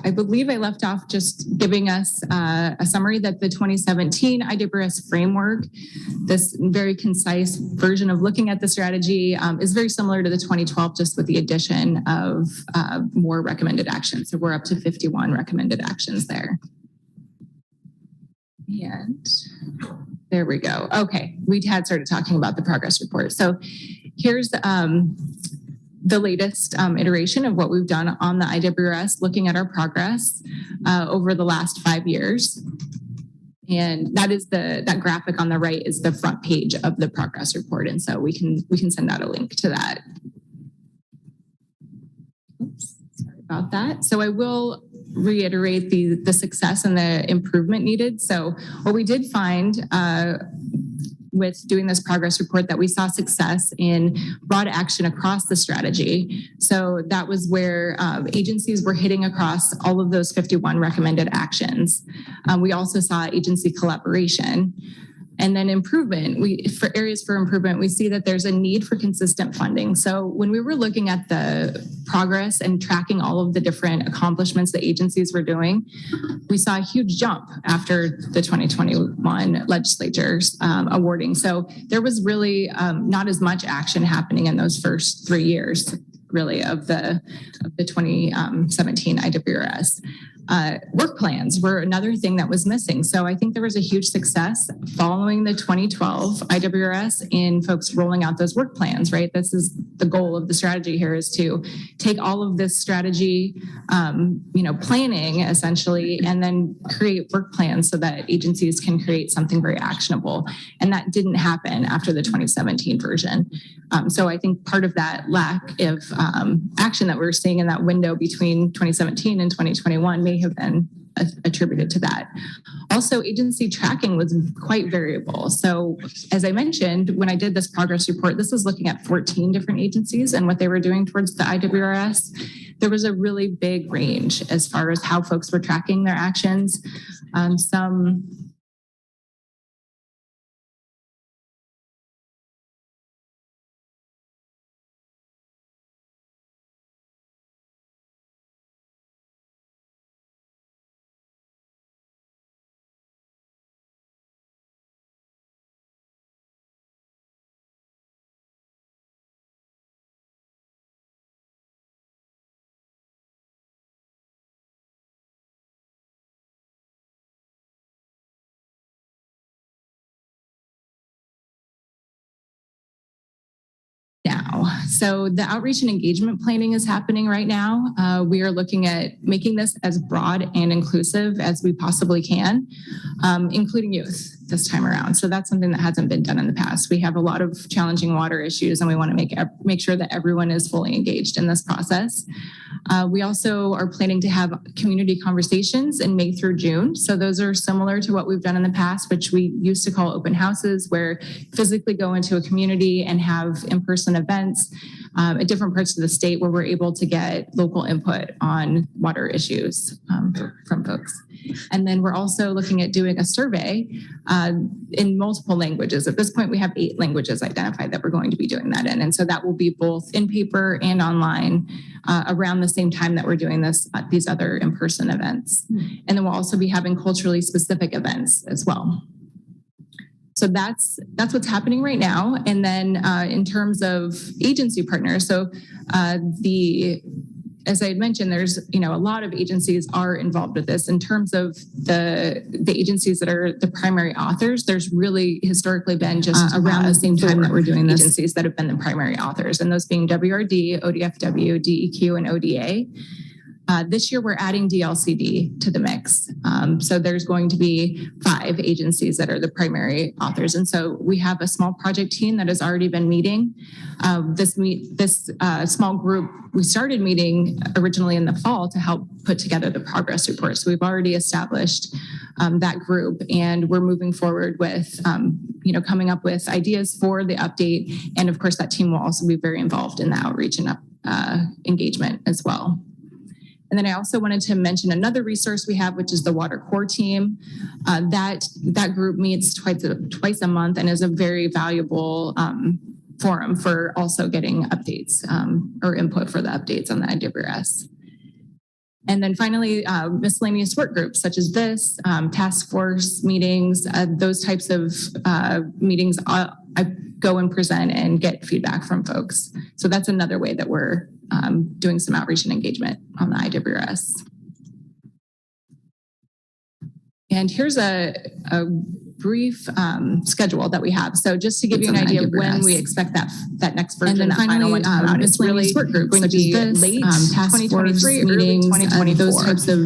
I believe I left off just giving us a summary that the 2017 IWRS framework, this very concise version of looking at the strategy, is very similar to the 2012, just with the addition of more recommended actions. So we're up to 51 recommended actions there. And there we go. Okay, we had started talking about the progress report. So here's the latest iteration of what we've done on the IWRS, looking at our progress over the last 5 years. And that is that graphic on the right is the front page of the progress report. And so we can send out a link to that. Oops, sorry about that. So I will reiterate the success and the improvement needed. So what we did find with doing this progress report, that we saw success in broad action across the strategy. So that was where agencies were hitting across all of those 51 recommended actions. We also saw agency collaboration. And then improvement, for areas for improvement, we see that there's a need for consistent funding. So when we were looking at the progress and tracking all of the different accomplishments that agencies were doing, we saw a huge jump after the 2021 legislatures awarding. So there was really not as much action happening in those first 3 years, really, of the 2017 IWRS. Work plans were another thing that was missing. So I think there was a huge success following the 2012 IWRS in folks rolling out those work plans, right? This is the goal of the strategy here, is to take all of this strategy, planning essentially, and then create work plans so that agencies can create something very actionable. And that didn't happen after the 2017 version. So I think part of that lack of action that we're seeing in that window between 2017 and 2021 may have been attributed to that. Also, agency tracking was quite variable. So as I mentioned, when I did this progress report, this was looking at 14 different agencies and what they were doing towards the IWRS. There was a really big range as far as how folks were tracking their actions. So the outreach and engagement planning is happening right now. We are looking at making this as broad and inclusive as we possibly can, including youth this time around. So that's something that hasn't been done in the past. We have a lot of challenging water issues, and we want to make sure that everyone is fully engaged in this process. We also are planning to have community conversations in May through June. So those are similar to what we've done in the past, which we used to call open houses, where physically go into a community and have in-person events at different parts of the state where we're able to get local input on water issues from folks. And then we're also looking at doing a survey in multiple languages. At this point, we have 8 languages identified that we're going to be doing that in. And so that will be both in paper and online around the same time that we're doing these other in-person events. And then we'll also be having culturally specific events as well. So that's what's happening right now. And then in terms of agency partners, so as I had mentioned, there's a lot of agencies are involved with this. In terms of the agencies that are the primary authors, there's really historically been just around the same time that we're doing this, agencies that have been the primary authors, and those being WRD, ODFW, DEQ, and ODA. This year, we're adding DLCD to the mix. So there's going to be 5 agencies that are the primary authors. And so we have a small project team that has already been meeting. This small group, we started meeting originally in the fall to help put together the progress report. So we've already established that group, and we're moving forward with coming up with ideas for the update. And of course, that team will also be very involved in the outreach and engagement as well. And then I also wanted to mention another resource we have, which is the Water Core team. That group meets twice a month and is a very valuable forum for also getting updates or input for the updates on the IWRS. And then finally, miscellaneous work groups such as this, task force meetings, those types of meetings, I go and present and get feedback from folks. So that's another way that we're doing some outreach and engagement on the IWRS. And here's a brief schedule that we have. So just to give you an idea of when we expect that next version, and then final one to come out, it's really work groups going to be late task 2023, meetings, 2024. Those types of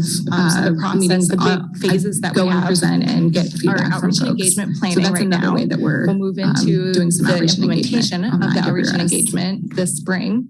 meetings, the big phases that go and present and get feedback from outreach and engagement planning. So that's another way that we'll move into doing some outreach and implementation of the outreach and engagement this spring.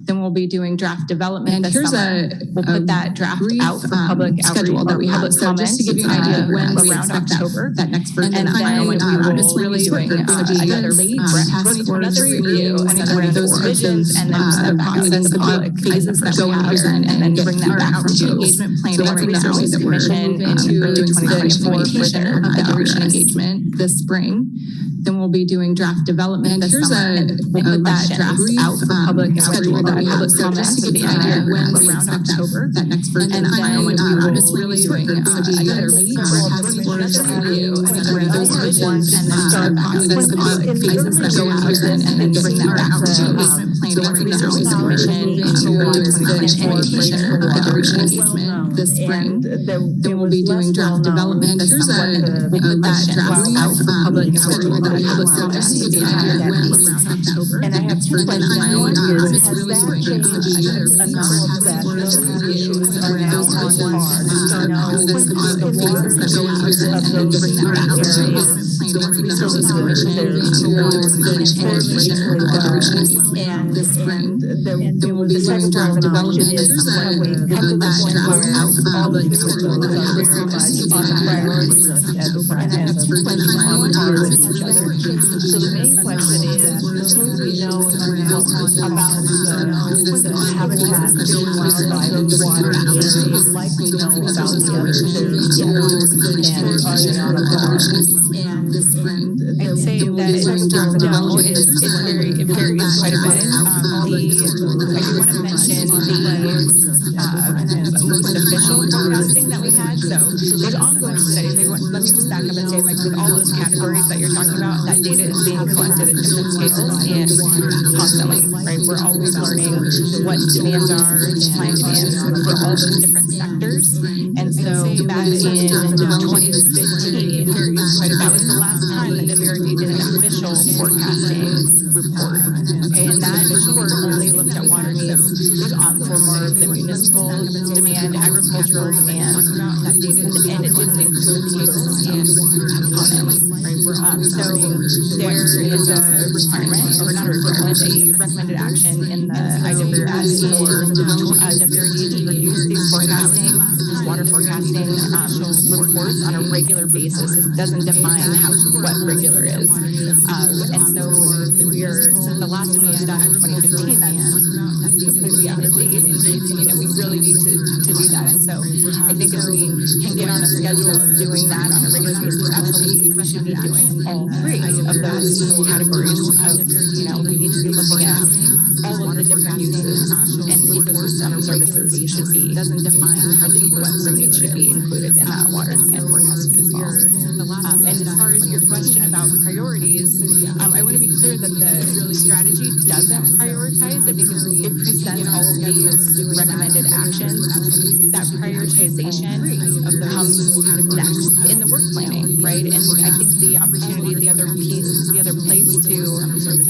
Then we'll be doing draft development. And here's we'll put that draft out for public schedule that we have. So just to give you an idea of when we expect that next version. And finally, it's really doing another late another review, and those visions, and then process the public phases that go and present, and then bring that back from engagement planning, resources commission into the 2024 version of the outreach and engagement this spring. Then we'll be doing draft development. And here's we'll put that draft out for public schedule that we have. So just to give you an idea of when we expect that next version. And finally, it's really doing another late review, and those visions, and then start process the public phases that go and present, and then bring that back to engagement planning, resources commission into the 2024 version of the outreach and engagement this spring. Then we'll be doing draft development. Here's we'll put that draft out for public schedule that we have. So just to give you an idea of when we expect October. And I have two questions. Has that changed enough that those issues are now on par? The water of those three areas. Resources commission into and this spring. Then we'll be doing draft development. There's that draft out for public schedule that we have. So the main question is, we know about the habitat for wildlife and water areas, like we know about the other areas, and are they on a bar? And this spring, I'd say that it's it varies quite a bit. I do want to mention the most official forecasting that we had. So there's ongoing studies. Let me just back up and say, like, with all those categories that you're talking about, that data is being collected at different scales and constantly, right? We're always learning what demands are, supply and demands for all those different sectors. And so back in 2015, that was the last time that WRD did an official forecasting report. Okay, and that report only looked at water needs for more of the municipal demand, agricultural demand, and it didn't include the ecosystem component. So there is a requirement, or not a requirement, a recommended action in the IWRS for WRD to produce these water forecasting reports on a regular basis. It doesn't define what regular is. And so since the last time we did that in 2015, that's completely out of date. And, we really need to do that. And so I think if we can get on a schedule of doing that on a regular basis, absolutely we should be doing all three of those categories of, we need to be looking at all of the different uses and ecosystem services should be, doesn't define what needs should be included in that water and forecasting as well. And as far as your question about priorities, I want to be clear that the strategy doesn't prioritize it because it presents all of these recommended actions. That prioritization comes next in the work planning, right? And I think the opportunity, the other piece, the other place to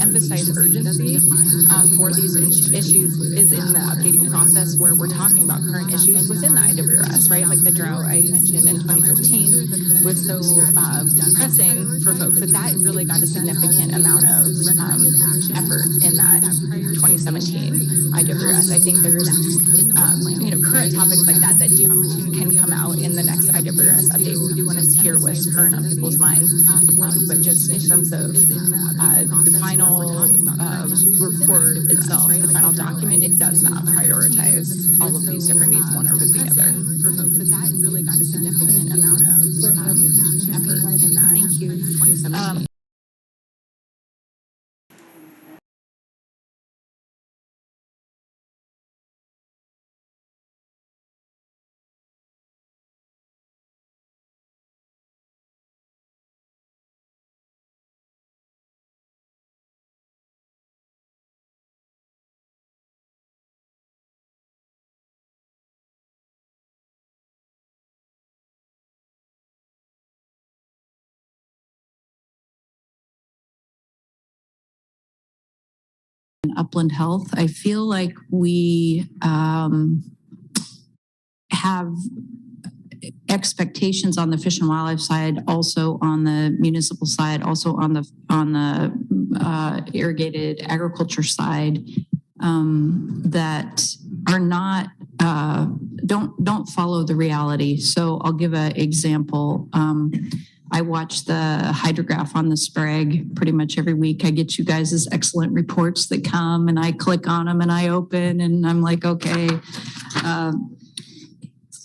emphasize urgency for these issues is in the updating process where we're talking about current issues within the IWRS, right? Like the drought I mentioned in 2015 was so pressing for folks that really got a significant amount of effort in that 2017 IWRS. I think there's current topics like that can come out in the next IWRS update. We do want to hear what's current on people's minds, but just in terms of the final report itself, the final document, it does not prioritize all of these different needs one over the other. For folks that really got a significant amount of effort in that 2017. Upland Health. I feel like we have expectations on the Fish and Wildlife side, also on the municipal side, also on the irrigated agriculture side, that are not don't follow the reality. So I'll give an example. I watch the hydrograph on the Sprague pretty much every week. I get you guys' excellent reports that come, and I click on them and I open, and I'm like, okay.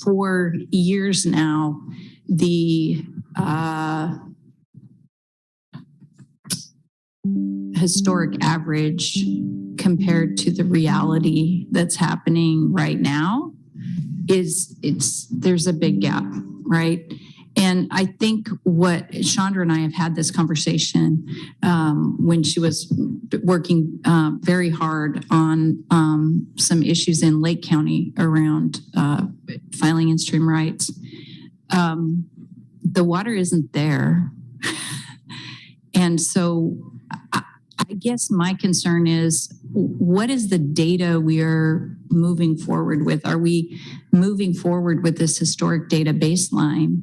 For years now, the historic average compared to the reality that's happening right now there's a big gap, right? And I think what Chandra and I have had this conversation when she was working very hard on some issues in Lake County around filing in stream rights. The water isn't there. And so I guess my concern is, what is the data we are moving forward with? Are we moving forward with this historic data baseline,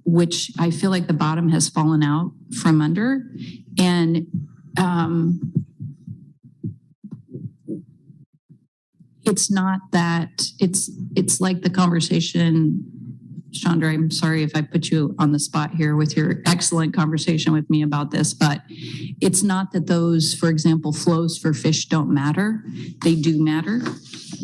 which I feel like the bottom has fallen out from under? And it's not that, it's like the conversation, Chandra, I'm sorry if I put you on the spot here with your excellent conversation with me about this, but it's not that those, for example, flows for fish don't matter. They do matter,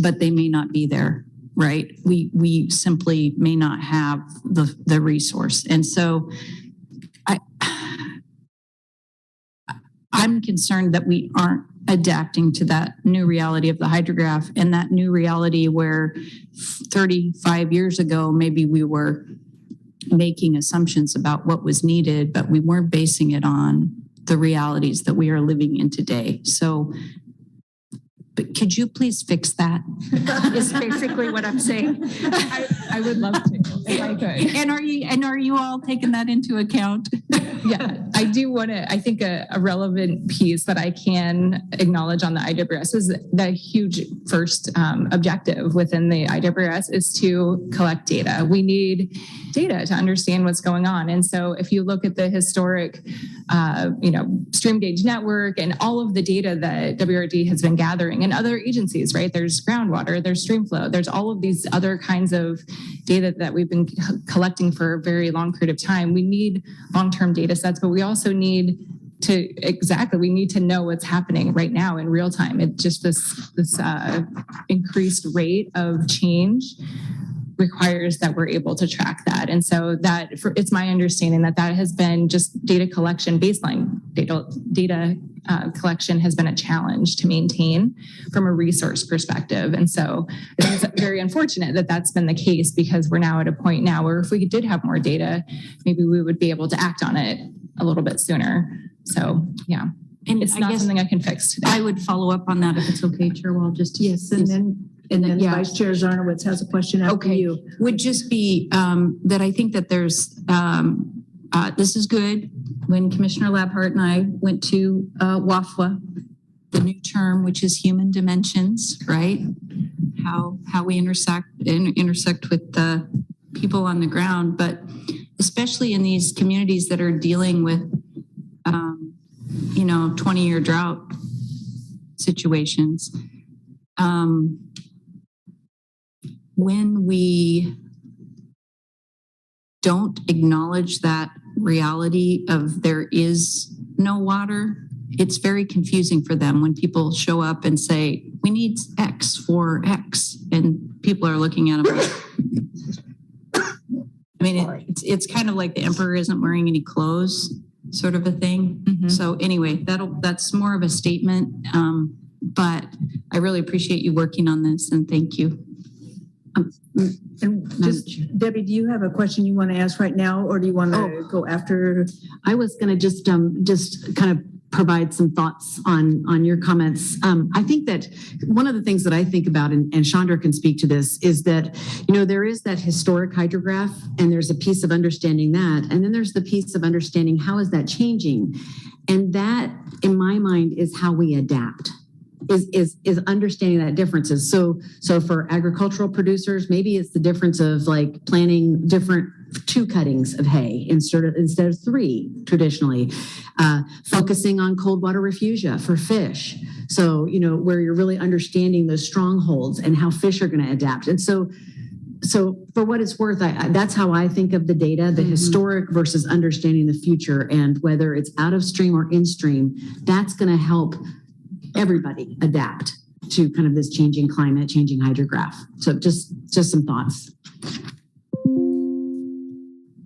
but they may not be there, right? We simply may not have the resource. And so I'm concerned that we aren't adapting to that new reality of the hydrograph, and that new reality where 35 years ago, maybe we were making assumptions about what was needed, but we weren't basing it on the realities that we are living in today. So, but could you please fix that? Is basically what I'm saying. I would love to, if I could. And are you all taking that into account? Yeah, I do want to, I think a relevant piece that I can acknowledge on the IWS is the huge first objective within the IWS is to collect data. We need data to understand what's going on. And so if you look at the historic, stream gauge network and all of the data that WRD has been gathering and other agencies, right? There's groundwater, there's stream flow, there's all of these other kinds of data that we've been collecting for a very long period of time. We need long-term data sets, but we also need we need to know what's happening right now in real time. It's just this increased rate of change requires that we're able to track that. And so it's my understanding that has been just data collection baseline. Data collection has been a challenge to maintain from a resource perspective. And so it's very unfortunate that that's been the case, because we're now at a point now where if we did have more data, maybe we would be able to act on it a little bit sooner. So yeah, and it's not something I can fix today. I would follow up on that if it's okay, Chair Wall. Yes, and then Vice Chair Zarnowitz has a question after you. Would just be that I think that there's, this is good. When Commissioner Labhart and I went to WAFWA, the new term, which is human dimensions, right? How we intersect with the people on the ground, but especially in these communities that are dealing with, 20-year drought situations. When we don't acknowledge that reality of there is no water, it's very confusing for them when people show up and say, we need X for X, and people are looking at them like, I mean, it's kind of like the emperor isn't wearing any clothes sort of a thing. Mm-hmm. So anyway, that's more of a statement, but I really appreciate you working on this, and thank you. And just, Debbie, do you have a question you want to ask right now, or do you want to go after? I was going to just kind of provide some thoughts on your comments. I think that one of the things that I think about, and Chandra can speak to this, is that, there is that historic hydrograph, and there's a piece of understanding that, and then there's the piece of understanding how is that changing. And that, in my mind, is how we adapt. Is understanding that differences. So for agricultural producers, maybe it's the difference of like planting different 2 cuttings of hay instead of 3 traditionally. Focusing on cold water refugia for fish. So, where you're really understanding those strongholds and how fish are going to adapt. And so for what it's worth, that's how I think of the data, the historic versus understanding the future, and whether it's out of stream or in stream, that's going to help everybody adapt to kind of this changing climate, changing hydrograph. So just some thoughts.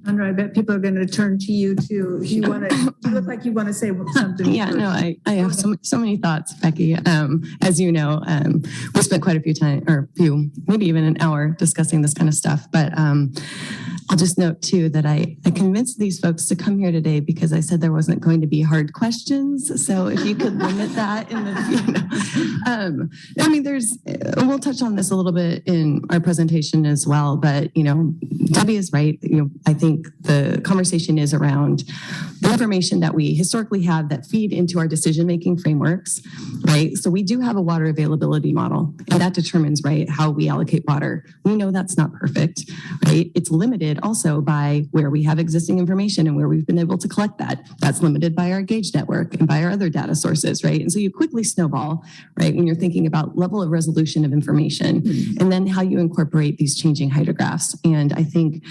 Sandra, I bet people are going to turn to you too. You look like you want to say something. Yeah, no, I have so many thoughts, Becky. As you know, we spent quite a few, maybe even an hour discussing this kind of stuff. But I'll just note too that I convinced these folks to come here today because I said there wasn't going to be hard questions. So if you could limit that in the, we'll touch on this a little bit in our presentation as well. But Debbie is right. I think the conversation is around the information that we historically have that feed into our decision-making frameworks, right? So we do have a water availability model, and that determines, right, how we allocate water. We know that's not perfect, right? It's limited also by where we have existing information and where we've been able to collect that. That's limited by our gauge network and by our other data sources, right? And so you quickly snowball, right, when you're thinking about level of resolution of information and then how you incorporate these changing hydrographs. And I think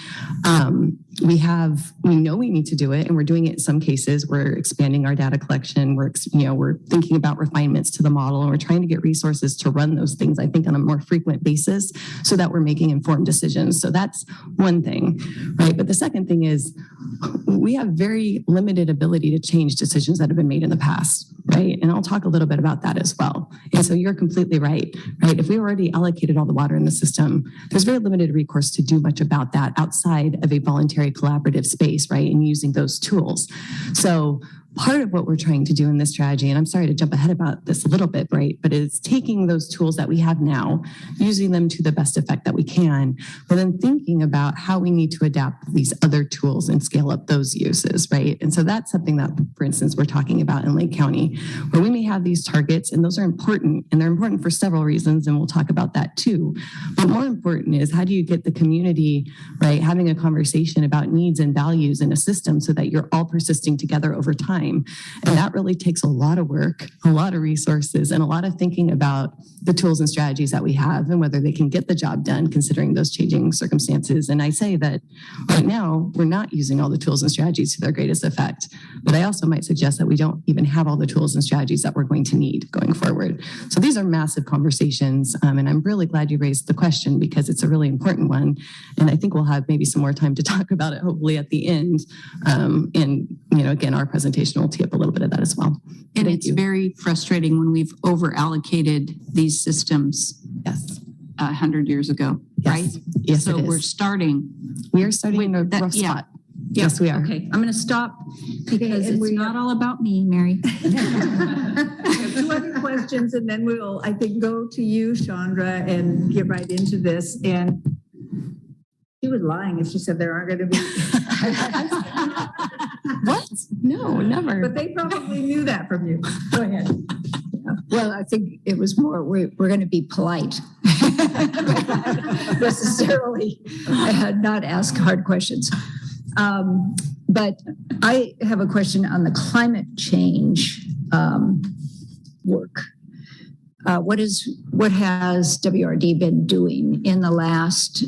we know we need to do it, and we're doing it in some cases. We're expanding our data collection. We're thinking about refinements to the model, and we're trying to get resources to run those things, I think, on a more frequent basis so that we're making informed decisions. So that's one thing, right? But the second thing is we have very limited ability to change decisions that have been made in the past, right? And I'll talk a little bit about that as well. And so you're completely right? If we already allocated all the water in the system, there's very limited recourse to do much about that outside of a voluntary collaborative space, right? And using those tools. So part of what we're trying to do in this strategy, and I'm sorry to jump ahead about this a little bit, right? But it's taking those tools that we have now, using them to the best effect that we can, but then thinking about how we need to adapt these other tools and scale up those uses, right? And so that's something that, for instance, we're talking about in Lake County, where we may have these targets, and those are important, and they're important for several reasons, and we'll talk about that too. But more important is how do you get the community, right, having a conversation about needs and values in a system so that you're all persisting together over time. And that really takes a lot of work, a lot of resources, and a lot of thinking about the tools and strategies that we have and whether they can get the job done considering those changing circumstances. And I say that right now, we're not using all the tools and strategies to their greatest effect. But I also might suggest that we don't even have all the tools and strategies that we're going to need going forward. So these are massive conversations. And I'm really glad you raised the question because it's a really important one. And I think we'll have maybe some more time to talk about it, hopefully at the end. And, again, our presentation will tee up a little bit of that as well. And it's very frustrating when we've over allocated these systems. Yes. 100 years ago, Yes. right? Yes, so it is. We are starting in a rough spot. Yeah. Yes, we are. Okay, I'm going to stop because and it's not all about me, Mary. I have 2 other questions, and then we'll, I think, go to you, Chandra, and get right into this. And she was lying if she said there aren't going to be. What? No, never. But they probably knew that from you. Go ahead. Well, I think it was more, we're going to be polite. Necessarily not ask hard questions. But I have a question on the climate change work. What has WRD been doing in the last,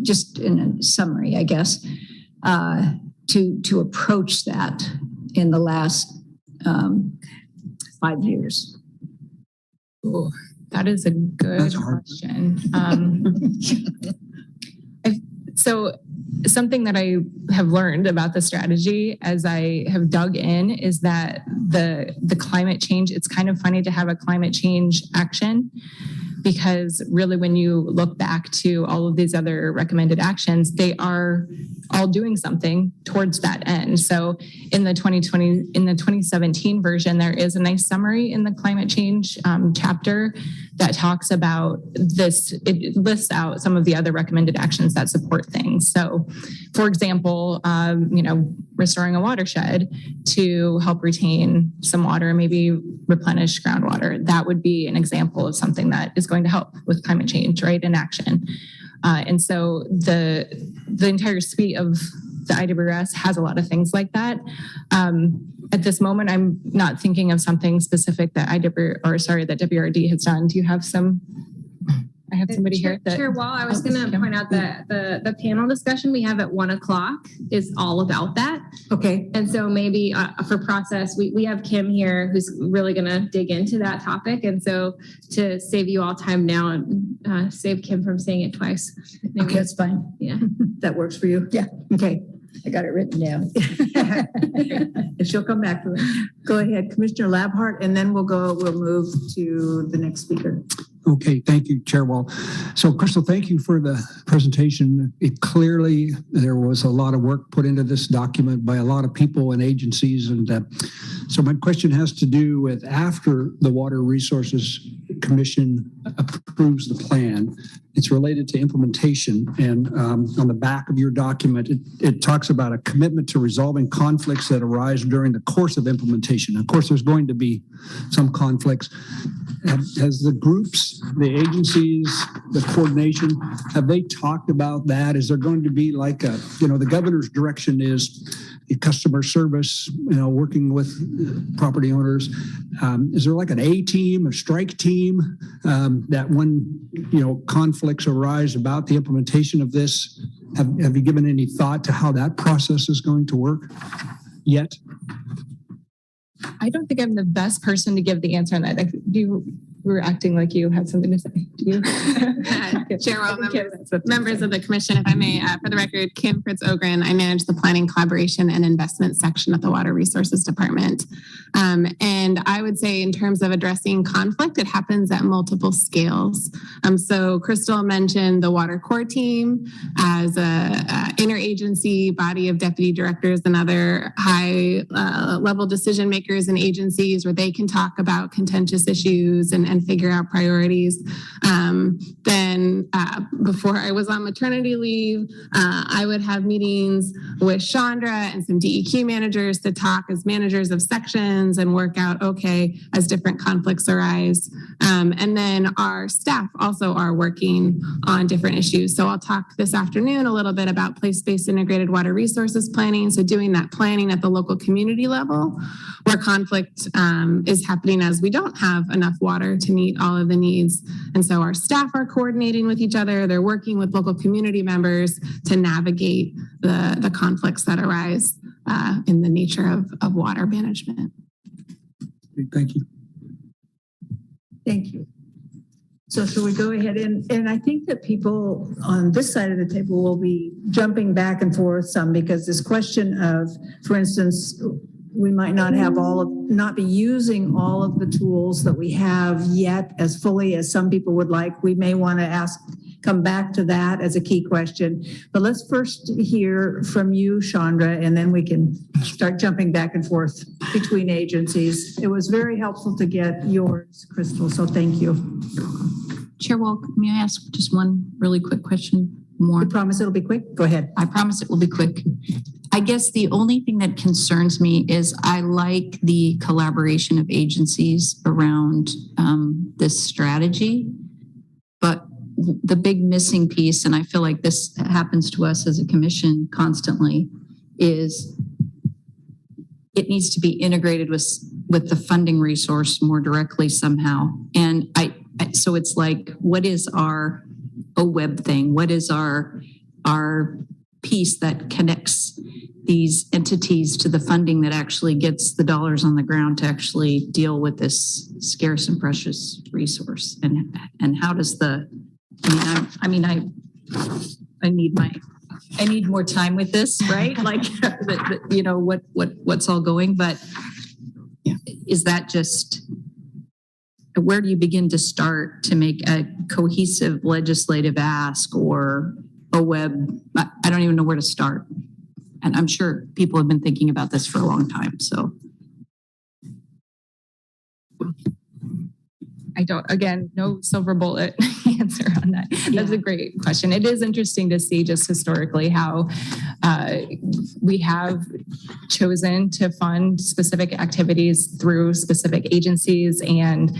just in a summary, I guess, to approach that in the last 5 years? Ooh, that is a good question. So something that I have learned about the strategy as I have dug in is that the climate change, it's kind of funny to have a climate change action because really when you look back to all of these other recommended actions, they are all doing something towards that end. So in the 2017 version, there is a nice summary in the climate change chapter that talks about this. It lists out some of the other recommended actions that support things. So for example, restoring a watershed to help retain some water, maybe replenish groundwater. That would be an example of something that is going to help with climate change, right, in action. And so the entire suite of the IWRS has a lot of things like that. At this moment, I'm not thinking of something specific that that WRD has done. Do you have some? I have somebody here. Chair Wall, I was going to point out that the panel discussion we have at 1:00 is all about that. Okay. And so maybe for process, we have Kim here who's really going to dig into that topic. And so to save you all time now and save Kim from saying it twice. Okay, that's fine. Yeah. That works for you? Yeah. Okay. I got it written down. And she'll come back to it. Go ahead, Commissioner Labhart, and then we'll move to the next speaker. Okay, thank you, Chair Wall. So Crystal, thank you for the presentation. Clearly, there was a lot of work put into this document by a lot of people and agencies. And so my question has to do with after the Water Resources Commission approves the plan, it's related to implementation. And on the back of your document, it talks about a commitment to resolving conflicts that arise during the course of implementation. Of course, there's going to be some conflicts. Has the groups, the agencies, the coordination, have they talked about that? Is there going to be like the governor's direction is customer service, working with property owners. Is there like an A team, a strike team that when, conflicts arise about the implementation of this, have you given any thought to how that process is going to work yet? I don't think I'm the best person to give the answer on that. You were acting like you had something to say. Do you? Chair Wall, members of the commission, if I may, for the record, Kim Fritz-Ogren, I manage the planning, collaboration, and investment section at the Water Resources Department. And I would say in terms of addressing conflict, it happens at multiple scales. So Crystal mentioned the Water Core team as a interagency body of deputy directors and other high level decision makers and agencies where they can talk about contentious issues and figure out priorities. Then before I was on maternity leave, I would have meetings with Chandra and some DEQ managers to talk as managers of sections and work out, okay, as different conflicts arise. And then our staff also are working on different issues. So I'll talk this afternoon a little bit about place-based integrated water resources planning. So doing that planning at the local community level where conflict is happening as we don't have enough water to meet all of the needs. And so our staff are coordinating with each other. They're working with local community members to navigate the conflicts that arise in the nature of water management. Thank you. Thank you. So shall we go ahead and I think that people on this side of the table will be jumping back and forth some because this question of, for instance, we might not be using all of the tools that we have yet as fully as some people would like. We may want to come back to that as a key question. But let's first hear from you, Chandra, and then we can start jumping back and forth between agencies. It was very helpful to get yours, Crystal, so thank you. Chair Wall, may I ask just one really quick question more? You promise it'll be quick? Go ahead. I promise it will be quick. I guess the only thing that concerns me is I like the collaboration of agencies around this strategy, but the big missing piece, and I feel like this happens to us as a commission constantly, is it needs to be integrated with the funding resource more directly somehow. And so it's like, what is our OWEB thing? What is our piece that connects these entities to the funding that actually gets the dollars on the ground to actually deal with this scarce and precious resource? And how does I need more time with this, right? Like, what's all going, but is that just, where do you begin to start to make a cohesive legislative ask or a web? I don't even know where to start. And I'm sure people have been thinking about this for a long time, so. I don't, again, no silver bullet answer on that. That's a great question. It is interesting to see just historically how we have chosen to fund specific activities through specific agencies, and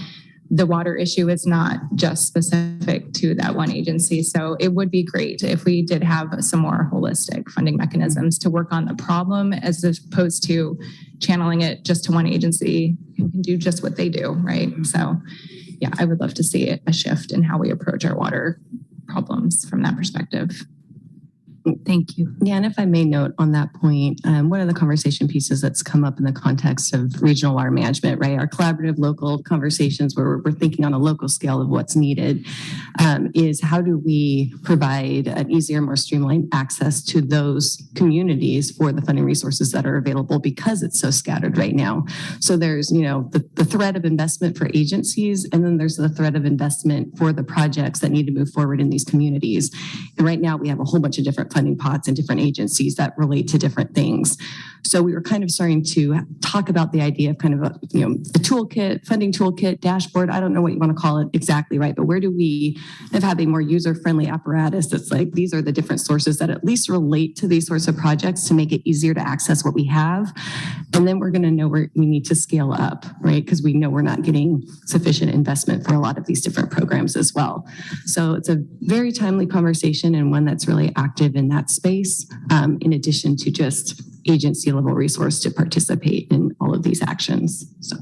the water issue is not just specific to that one agency. So it would be great if we did have some more holistic funding mechanisms to work on the problem as opposed to channeling it just to one agency who can do just what they do, right? So yeah, I would love to see a shift in how we approach our water problems from that perspective. Thank you. Yeah, and if I may note on that point, one of the conversation pieces that's come up in the context of regional water management, right? Our collaborative local conversations where we're thinking on a local scale of what's needed is how do we provide an easier, more streamlined access to those communities for the funding resources that are available because it's so scattered right now. So there's, you know, the threat of investment for agencies, and then there's the threat of investment for the projects that need to move forward in these communities. And right now we have a whole bunch of different funding pots and different agencies that relate to different things. So we were kind of starting to talk about the idea of kind of a toolkit, funding toolkit, dashboard. I don't know what you want to call it exactly, right? But where do we have a more user-friendly apparatus that's like, these are the different sources that at least relate to these sorts of projects to make it easier to access what we have. And then we're going to know where we need to scale up, right? Because we know we're not getting sufficient investment for a lot of these different programs as well. So it's a very timely conversation and one that's really active in that space, in addition to just agency level resource to participate in all of these actions. So.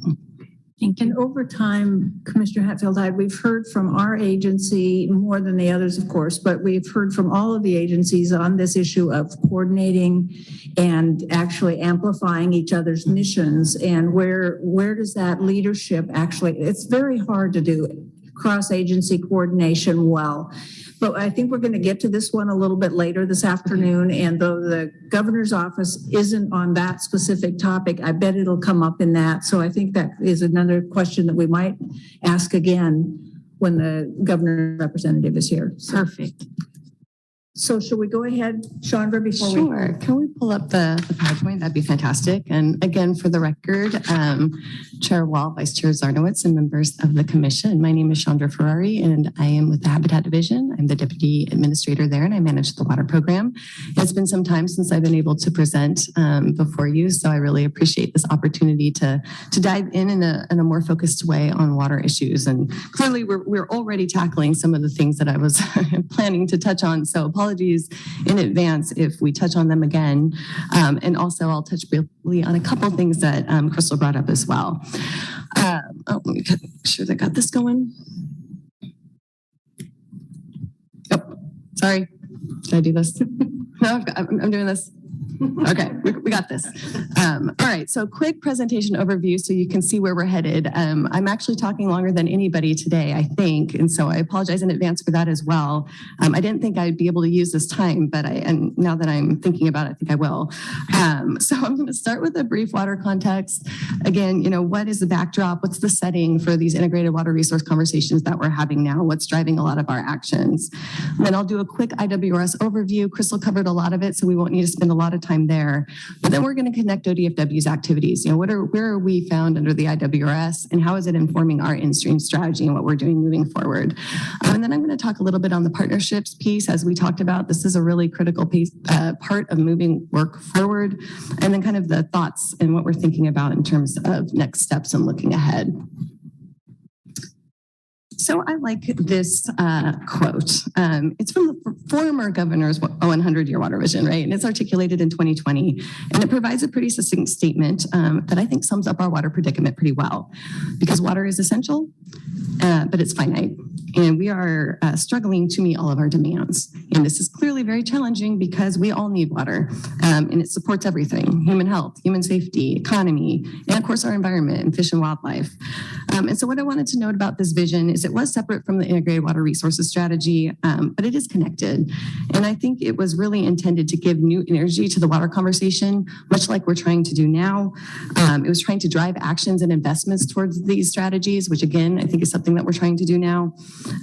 And over time, Commissioner Hatfield, we've heard from our agency more than the others, of course, but we've heard from all of the agencies on this issue of coordinating and actually amplifying each other's missions. And where does that leadership actually, it's very hard to do cross-agency coordination well. But I think we're going to get to this one a little bit later this afternoon. And though the governor's office isn't on that specific topic, I bet it'll come up in that. So I think that is another question that we might ask again when the governor representative is here. Perfect. So should we go ahead, Chandra, before Sure. Can we pull up the PowerPoint? That'd be fantastic. And again, for the record, Chair Wall, Vice Chair Zarnowitz, and members of the commission, my name is Chandra Ferrari, and I am with the Habitat Division. I'm the Deputy Administrator there, and I manage the water program. It's been some time since I've been able to present before you, so I really appreciate this opportunity to dive in a more focused way on water issues. And clearly, we're already tackling some of the things that I was planning to touch on, so apologies in advance if we touch on them again. And also I'll touch briefly on a couple things that Crystal brought up as well. Let me make sure that I got this going. Oh, sorry. Did I do this? No, I'm doing this. Okay, we got this. All right, so quick presentation overview so you can see where we're headed. I'm actually talking longer than anybody today, I think, and so I apologize in advance for that as well. I didn't think I'd be able to use this time, but and now that I'm thinking about it, I think I will. So I'm going to start with a brief water context. Again, what is the backdrop? What's the setting for these integrated water resource conversations that we're having now? What's driving a lot of our actions? And then I'll do a quick IWRS overview. Crystal covered a lot of it, so we won't need to spend a lot of time there. But then we're going to connect ODFW's activities. Where are we found under the IWRS, and how is it informing our in-stream strategy and what we're doing moving forward? And then I'm going to talk a little bit on the partnerships piece. As we talked about, this is a really critical piece, part of moving work forward, and then kind of the thoughts and what we're thinking about in terms of next steps and looking ahead. So I like this quote. It's from the former governor's 100-year water vision, right? And it's articulated in 2020. And it provides a pretty succinct statement that I think sums up our water predicament pretty well. Because water is essential, but it's finite. And we are struggling to meet all of our demands. And this is clearly very challenging because we all need water. And it supports everything: human health, human safety, economy, and of course our environment and fish and wildlife. And so what I wanted to note about this vision is it was separate from the integrated water resources strategy, but it is connected. And I think it was really intended to give new energy to the water conversation, much like we're trying to do now. It was trying to drive actions and investments towards these strategies, which again, I think is something something that we're trying to do now.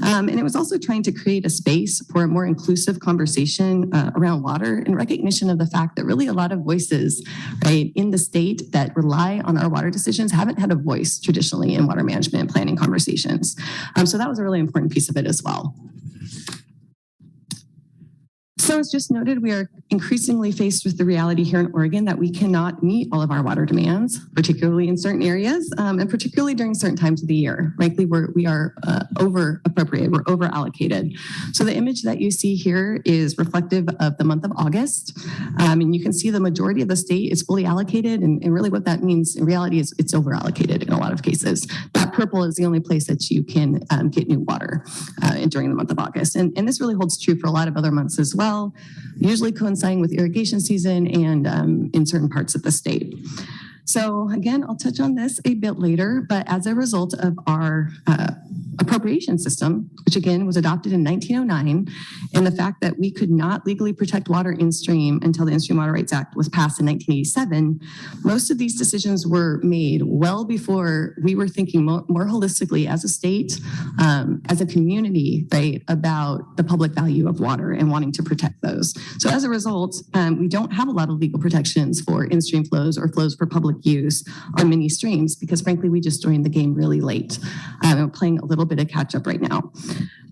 And it was also trying to create a space for a more inclusive conversation around water in recognition of the fact that really a lot of voices, right, in the state that rely on our water decisions haven't had a voice traditionally in water management and planning conversations. So that was a really important piece of it as well. So as just noted, we are increasingly faced with the reality here in Oregon that we cannot meet all of our water demands, particularly in certain areas, and particularly during certain times of the year. Frankly, we are over appropriated, we're over allocated. So the image that you see here is reflective of the month of August. And you can see the majority of the state is fully allocated. And really what that means in reality is it's over allocated in a lot of cases. That purple is the only place that you can get new water during the month of August. And this really holds true for a lot of other months as well. Usually coinciding with irrigation season and in certain parts of the state. So again, I'll touch on this a bit later, but as a result of our appropriation system, which again was adopted in 1909, and the fact that we could not legally protect water in stream until the In-Stream Water Rights Act was passed in 1987, most of these decisions were made well before we were thinking more holistically as a state, as a community, right, about the public value of water and wanting to protect those. So as a result, we don't have a lot of legal protections for in-stream flows or flows for public use on many streams because frankly, we just joined the game really late. We're playing a little bit of catch up right now.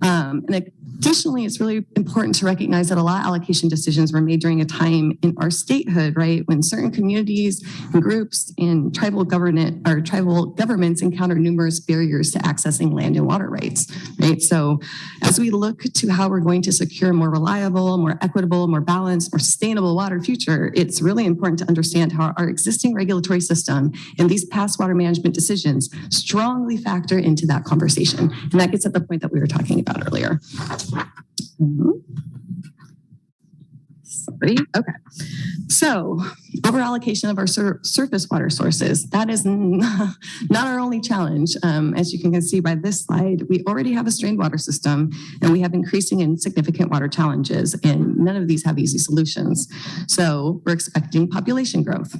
And additionally, it's really important to recognize that a lot of allocation decisions were made during a time in our statehood, right, when certain communities and groups and tribal governments encounter numerous barriers to accessing land and water rights, right? So as we look to how we're going to secure a more reliable, more equitable, more balanced, more sustainable water future, it's really important to understand how our existing regulatory system and these past water management decisions strongly factor into that conversation. And that gets at the point that we were talking about earlier. Sorry. Okay. So over allocation of our surface water sources, that is not our only challenge. As you can see by this slide, we already have a strained water system and we have increasing and significant water challenges, and none of these have easy solutions. So we're expecting population growth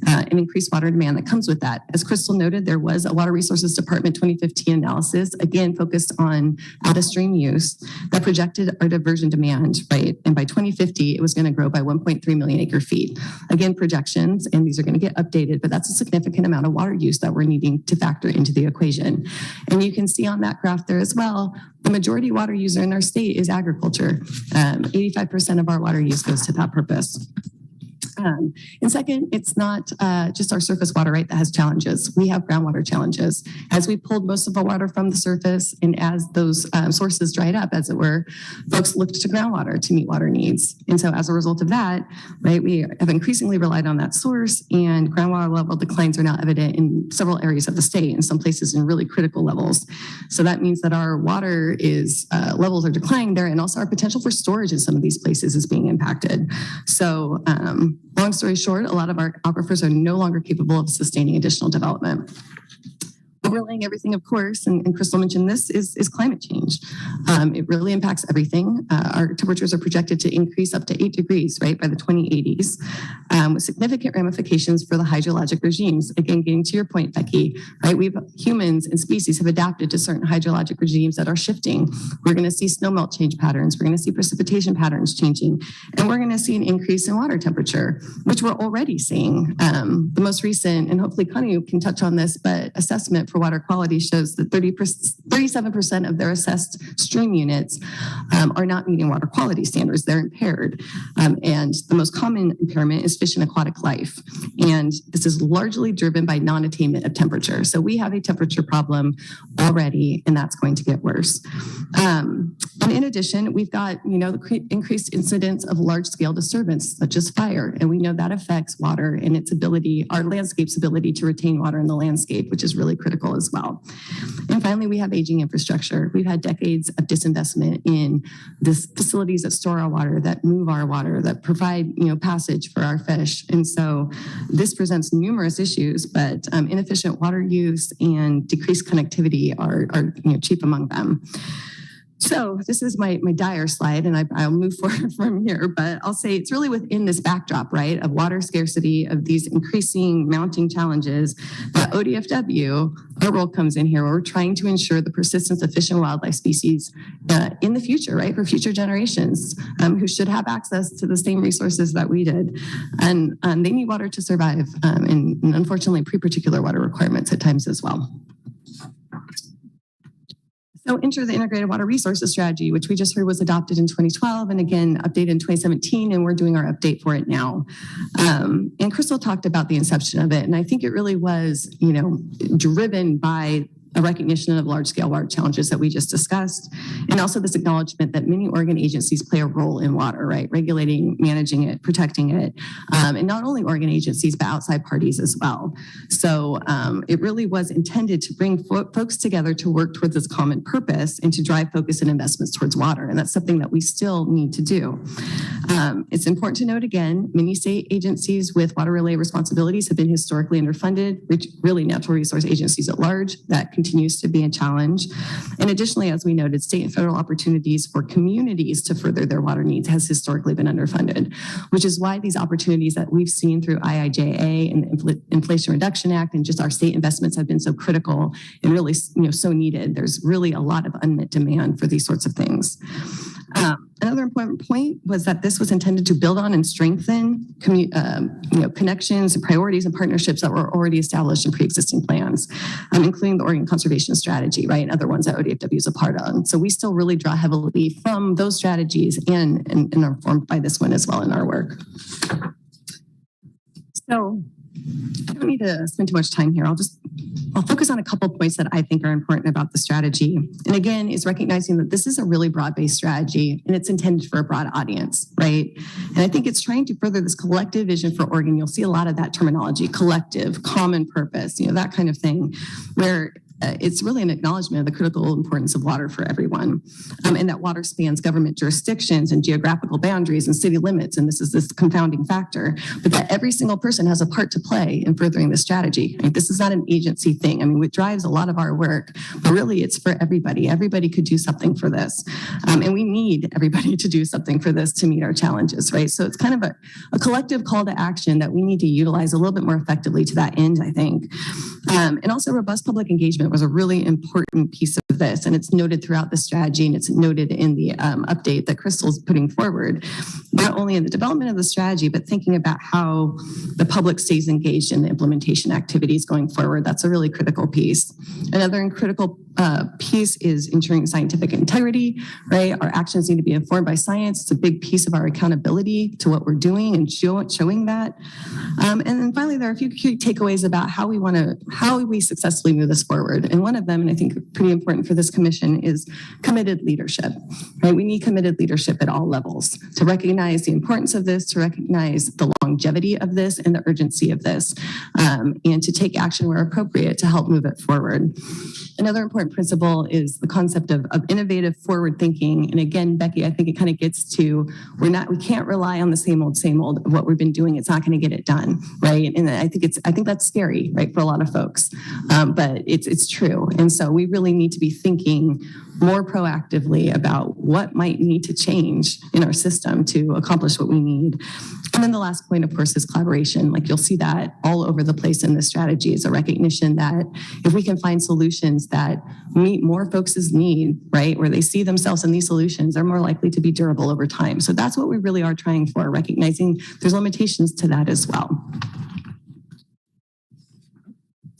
and increased water demand that comes with that. As Crystal noted, there was a Water Resources Department 2015 analysis, again, focused on out-of-stream use that projected our diversion demand, right? And by 2050, it was going to grow by 1.3 million acre feet. Again, projections, and these are going to get updated, but that's a significant amount of water use that we're needing to factor into the equation. And you can see on that graph there as well, the majority water user in our state is agriculture. 85% of our water use goes to that purpose. And second, it's not just our surface water, right, that has challenges. We have groundwater challenges. As we pulled most of our water from the surface and as those sources dried up, as it were, folks looked to groundwater to meet water needs. And so as a result of that, right, we have increasingly relied on that source, and groundwater level declines are now evident in several areas of the state, in some places in really critical levels. So that means that our water is levels are declining there, and also our potential for storage in some of these places is being impacted. So long story short, a lot of our aquifers are no longer capable of sustaining additional development. Overlaying everything, of course, and Crystal mentioned this, is climate change. It really impacts everything. Our temperatures are projected to increase up to 8 degrees, right, by the 2080s, with significant ramifications for the hydrologic regimes. Again, getting to your point, Becky, right, humans and species have adapted to certain hydrologic regimes that are shifting. We're going to see snowmelt change patterns. We're going to see precipitation patterns changing, and we're going to see an increase in water temperature, which we're already seeing. The most recent, and hopefully Connie can touch on this, but assessment for water quality shows that 37% of their assessed stream units are not meeting water quality standards. They're impaired. And the most common impairment is fish and aquatic life. And this is largely driven by non-attainment of temperature. So we have a temperature problem already, and that's going to get worse. And in addition, we've got, the increased incidence of large-scale disturbance, such as fire. And we know that affects water and its ability, our landscape's ability to retain water in the landscape, which is really critical as well. And finally, we have aging infrastructure. We've had decades of disinvestment in the facilities that store our water, that move our water, that provide, passage for our fish. And so this presents numerous issues, but inefficient water use and decreased connectivity are chief among them. So this is my dire slide, and I'll move forward from here, but I'll say it's really within this backdrop, right, of water scarcity, of these increasing mounting challenges, that ODFW, our role comes in here where we're trying to ensure the persistence of fish and wildlife species in the future, right, for future generations who should have access to the same resources that we did. And they need water to survive, and unfortunately pre-particular water requirements at times as well. So enter the Integrated Water Resources Strategy, which we just heard was adopted in 2012 and again updated in 2017, and we're doing our update for it now. And Crystal talked about the inception of it, and I think it really was, driven by a recognition of large-scale water challenges that we just discussed, and also this acknowledgement that many Oregon agencies play a role in water, right? Regulating, managing it, protecting it, and not only Oregon agencies, but outside parties as well. So it really was intended to bring folks together to work towards this common purpose and to drive focus and investments towards water, and that's something that we still need to do. It's important to note again, many state agencies with water relay responsibilities have been historically underfunded, really natural resource agencies at large. That continues to be a challenge. And additionally, as we noted, state and federal opportunities for communities to further their water needs has historically been underfunded, which is why these opportunities that we've seen through IIJA and the Inflation Reduction Act and just our state investments have been so critical and really, so needed. There's really a lot of unmet demand for these sorts of things. Another important point was that this was intended to build on and strengthen connections and priorities and partnerships that were already established in pre-existing plans, including the Oregon Conservation Strategy, right, and other ones that ODFW is a part of. So we still really draw heavily from those strategies and are informed by this one as well in our work. So I don't need to spend too much time here. I'll focus on a couple of points that I think are important about the strategy. And again, is recognizing that this is a really broad-based strategy and it's intended for a broad audience, right? And I think it's trying to further this collective vision for Oregon. You'll see a lot of that terminology, collective, common purpose, that kind of thing, where it's really an acknowledgement of the critical importance of water for everyone, and that water spans government jurisdictions and geographical boundaries and city limits, and this is this confounding factor, but that every single person has a part to play in furthering the strategy. Right? This is not an agency thing. I mean, it drives a lot of our work, but really it's for everybody. Everybody could do something for this, and we need everybody to do something for this to meet our challenges, right? So it's kind of a collective call to action that we need to utilize a little bit more effectively to that end, I think. And also robust public engagement was a really important piece of this, and it's noted throughout the strategy, and it's noted in the update that Crystal's putting forward, not only in the development of the strategy, but thinking about how the public stays engaged in the implementation activities going forward. That's a really critical piece. Another critical piece is ensuring scientific integrity, right? Our actions need to be informed by science. It's a big piece of our accountability to what we're doing and showing that. And then finally, there are a few key takeaways about how we successfully move this forward. And one of them, and I think pretty important for this commission, is committed leadership, right? We need committed leadership at all levels to recognize the importance of this, to recognize the longevity of this and the urgency of this, and to take action where appropriate to help move it forward. Another important principle is the concept of innovative forward thinking. And again, Becky, I think it kind of gets to, we can't rely on the same old of what we've been doing. It's not going to get it done, right? And I think that's scary, right, for a lot of folks, but it's true. And so we really need to be thinking more proactively about what might need to change in our system to accomplish what we need. And then the last point, of course, is collaboration. Like you'll see that all over the place in this strategy, is a recognition that if we can find solutions that meet more folks' need, right, where they see themselves in these solutions, they're more likely to be durable over time. So that's what we really are trying for, recognizing there's limitations to that as well.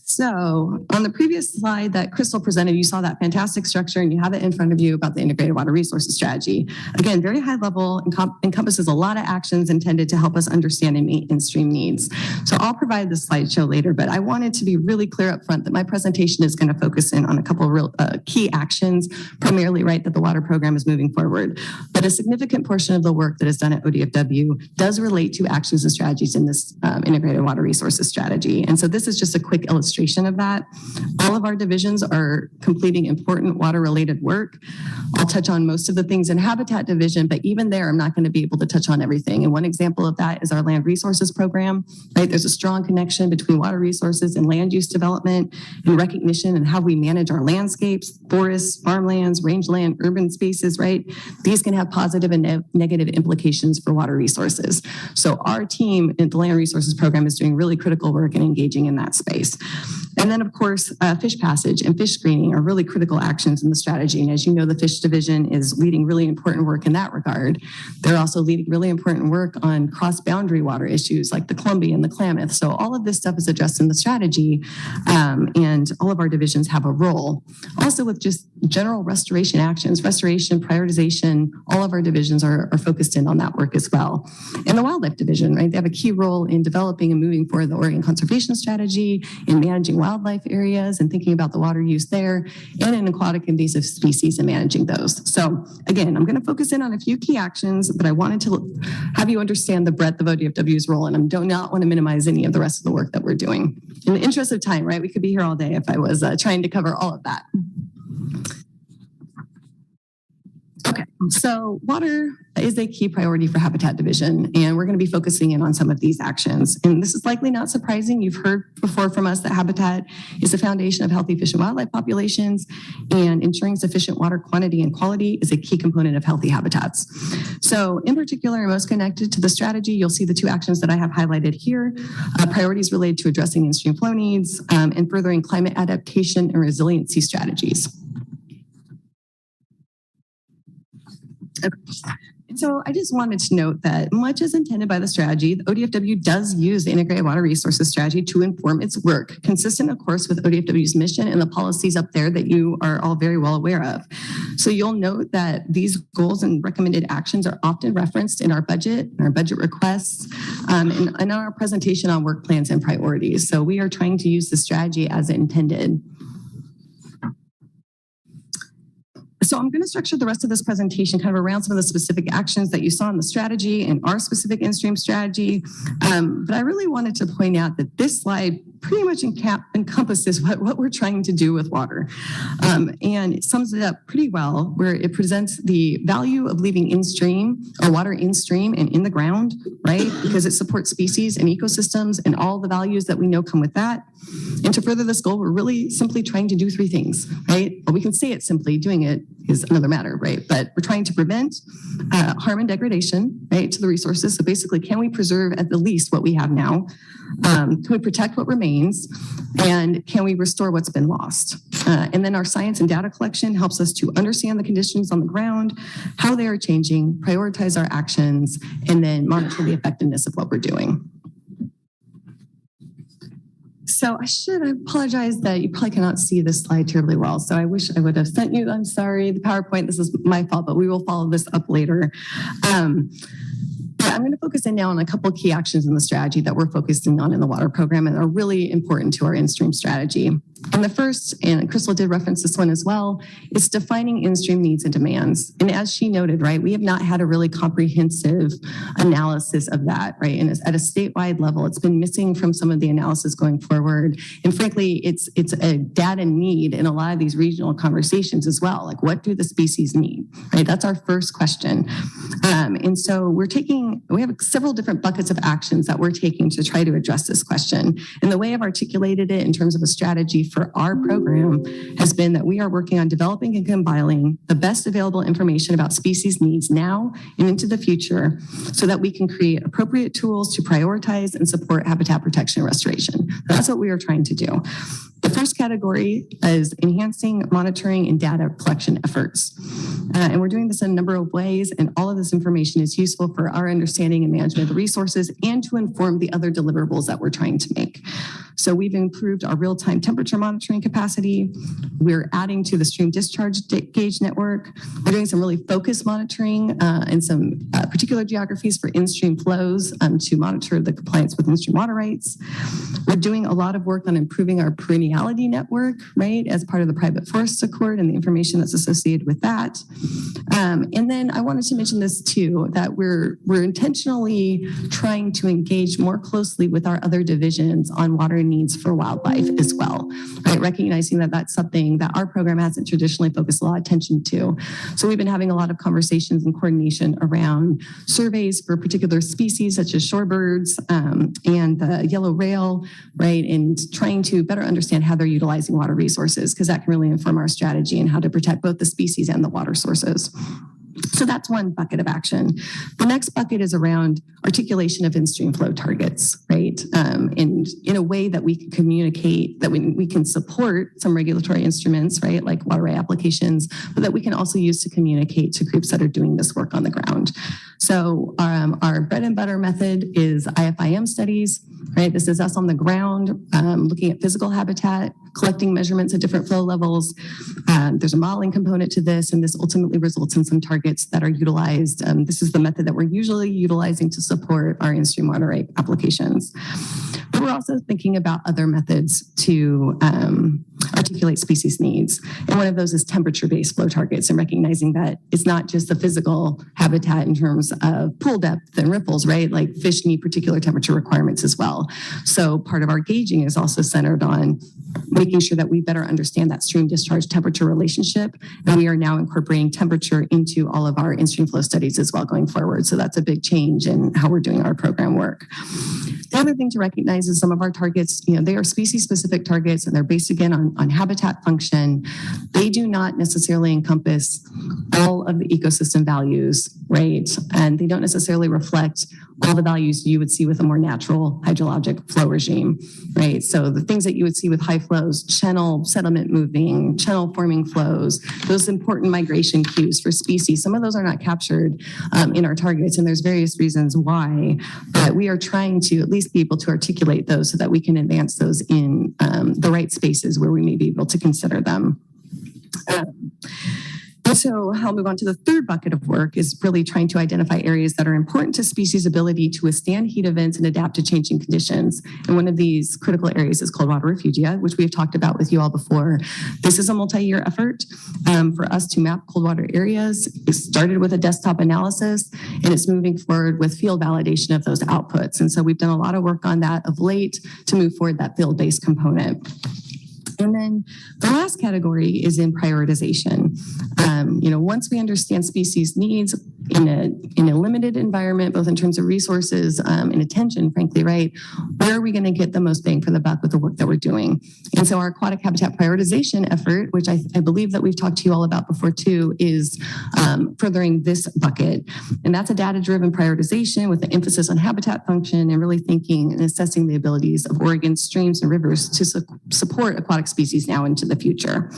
So on the previous slide that Crystal presented, you saw that fantastic structure and you have it in front of you about the Integrated Water Resources Strategy. Again, very high level, encompasses a lot of actions intended to help us understand and meet in-stream needs. So I'll provide the slideshow later, but I wanted to be really clear up front that my presentation is going to focus in on a couple of real key actions, primarily, right, that the water program is moving forward. But a significant portion of the work that is done at ODFW does relate to actions and strategies in this Integrated Water Resources Strategy. And so this is just a quick illustration illustration of that. All of our divisions are completing important water-related work. I'll touch on most of the things in Habitat Division, but even there, I'm not going to be able to touch on everything. And one example of that is our land resources program, right? There's a strong connection between water resources and land use development and recognition and how we manage our landscapes, forests, farmlands, rangeland, urban spaces, right? These can have positive and negative implications for water resources. So our team in the land resources program is doing really critical work and engaging in that space. And then, of course, fish passage and fish screening are really critical actions in the strategy. And as you know, the fish division is leading really important work in that regard. They're also leading really important work on cross-boundary water issues like the Columbia and the Klamath. So all of this stuff is addressed in the strategy, and all of our divisions have a role. Also with just general restoration actions, restoration, prioritization, all of our divisions are focused in on that work as well. And the wildlife division, right? They have a key role in developing and moving forward the Oregon Conservation Strategy, in managing wildlife areas and thinking about the water use there, and in aquatic invasive species and managing those. So again, I'm going to focus in on a few key actions, but I wanted to have you understand the breadth of ODFW's role, and I do not want to minimize any of the rest of the work that we're doing. In the interest of time, right? We could be here all day if I was trying to cover all of that. Okay, so water is a key priority for Habitat Division, and we're going to be focusing in on some of these actions. And this is likely not surprising. You've heard before from us that habitat is the foundation of healthy fish and wildlife populations, and ensuring sufficient water quantity and quality is a key component of healthy habitats. So in particular, and most connected to the strategy, you'll see the two actions that I have highlighted here, priorities related to addressing in-stream flow needs and furthering climate adaptation and resiliency strategies. So I just wanted to note that much as intended by the strategy, the ODFW does use the Integrated Water Resources Strategy to inform its work, consistent, of course, with ODFW's mission and the policies up there that you are all very well aware of. So you'll note that these goals and recommended actions are often referenced in our budget requests, and in our presentation on work plans and priorities. So we are trying to use the strategy as intended. So I'm going to structure the rest of this presentation kind of around some of the specific actions that you saw in the strategy and our specific in-stream strategy. But I really wanted to point out that this slide pretty much encompasses what we're trying to do with water. And it sums it up pretty well, where it presents the value of leaving in-stream or water in-stream and in the ground, right? Because it supports species and ecosystems and all the values that we know come with that. And to further this goal, we're really simply trying to do three things, right? Well, we can say it simply, doing it is another matter, right? But we're trying to prevent harm and degradation, right, to the resources. So basically, can we preserve at the least what we have now? Can we protect what remains? And can we restore what's been lost? And then our science and data collection helps us to understand the conditions on the ground, how they are changing, prioritize our actions, and then monitor the effectiveness of what we're doing. So I apologize that you probably cannot see this slide terribly well. So I wish I would have sent you, I'm sorry, the PowerPoint. This is my fault, but we will follow this up later. I'm going to focus in now on a couple of key actions in the strategy that we're focusing on in the water program and are really important to our in-stream strategy. And the first, and Crystal did reference this one as well, is defining in-stream needs and demands. And as she noted, right, we have not had a really comprehensive analysis of that, right? And at a statewide level, it's been missing from some of the analysis going forward. And frankly, it's a data need in a lot of these regional conversations as well. Like, what do the species need, right? That's our first question. And so we have several different buckets of actions that we're taking to try to address this question. And the way I've articulated it in terms of a strategy for our program has been that we are working on developing and compiling the best available information about species needs now and into the future so that we can create appropriate tools to prioritize and support habitat protection and restoration. That's what we are trying to do. The first category is enhancing monitoring and data collection efforts. And we're doing this in a number of ways, and all of this information is useful for our understanding and management of the resources and to inform the other deliverables that we're trying to make. So we've improved our real-time temperature monitoring capacity. We're adding to the stream discharge gauge network. We're doing some really focused monitoring in some particular geographies for in-stream flows to monitor the compliance with in-stream water rights. We're doing a lot of work on improving our perenniality network, right, as part of the private forest accord and the information that's associated with that. And then I wanted to mention this too, that we're intentionally trying to engage more closely with our other divisions on water needs for wildlife as well, right? Recognizing that that's something that our program hasn't traditionally focused a lot of attention to. So we've been having a lot of conversations and coordination around surveys for particular species such as shorebirds and the yellow rail, right? And trying to better understand how they're utilizing water resources, because that can really inform our strategy and how to protect both the species and the water sources. So that's one bucket of action. The next bucket is around articulation of in-stream flow targets, right? And in a way that we can communicate, that we can support some regulatory instruments, right? Like waterway applications, but that we can also use to communicate to groups that are doing this work on the ground. So our bread and butter method is IFIM studies, right? This is us on the ground, looking at physical habitat, collecting measurements at different flow levels. There's a modeling component to this, and this ultimately results in some targets that are utilized. This is the method that we're usually utilizing to support our in-stream water rate applications. But we're also thinking about other methods to articulate species needs. And one of those is temperature-based flow targets, and recognizing that it's not just the physical habitat in terms of pool depth and ripples, right? Like fish need particular temperature requirements as well. So part of our gauging is also centered on making sure that we better understand that stream discharge temperature relationship. And we are now incorporating temperature into all of our in-stream flow studies as well going forward. So that's a big change in how we're doing our program work. The other thing to recognize is some of our targets, they are species-specific targets, and they're based again on habitat function. They do not necessarily encompass all of the ecosystem values, right? And they don't necessarily reflect all the values you would see with a more natural hydrologic flow regime, right? So the things that you would see with high flows, channel sediment moving, channel forming flows, those important migration cues for species, some of those are not captured in our targets, and there's various reasons why, but we are trying to at least be able to articulate those so that we can advance those in the right spaces where we may be able to consider them. So I'll move on to the third bucket of work is really trying to identify areas that are important to species' ability to withstand heat events and adapt to changing conditions. And one of these critical areas is cold water refugia, which we've talked about with you all before. This is a multi-year effort for us to map cold water areas. It started with a desktop analysis, and it's moving forward with field validation of those outputs. And so we've done a lot of work on that of late to move forward that field-based component. And then the last category is in prioritization. Once we understand species needs in a limited environment, both in terms of resources and attention, frankly, right? Where are we going to get the most bang for the buck with the work that we're doing? And so our aquatic habitat prioritization effort, which I believe that we've talked to you all about before too, is furthering this bucket. And that's a data-driven prioritization with an emphasis on habitat function and really thinking and assessing the abilities of Oregon's streams and rivers to support aquatic species now into the future.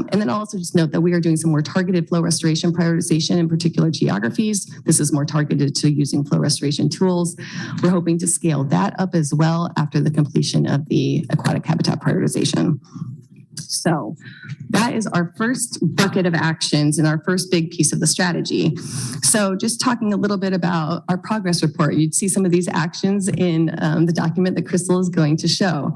And then I'll also just note that we are doing some more targeted flow restoration prioritization in particular geographies. This is more targeted to using flow restoration tools. We're hoping to scale that up as well after the completion of the aquatic habitat prioritization. So that is our first bucket of actions and our first big piece of the strategy. So just talking a little bit about our progress report, you'd see some of these actions in the document that Crystal is going to show.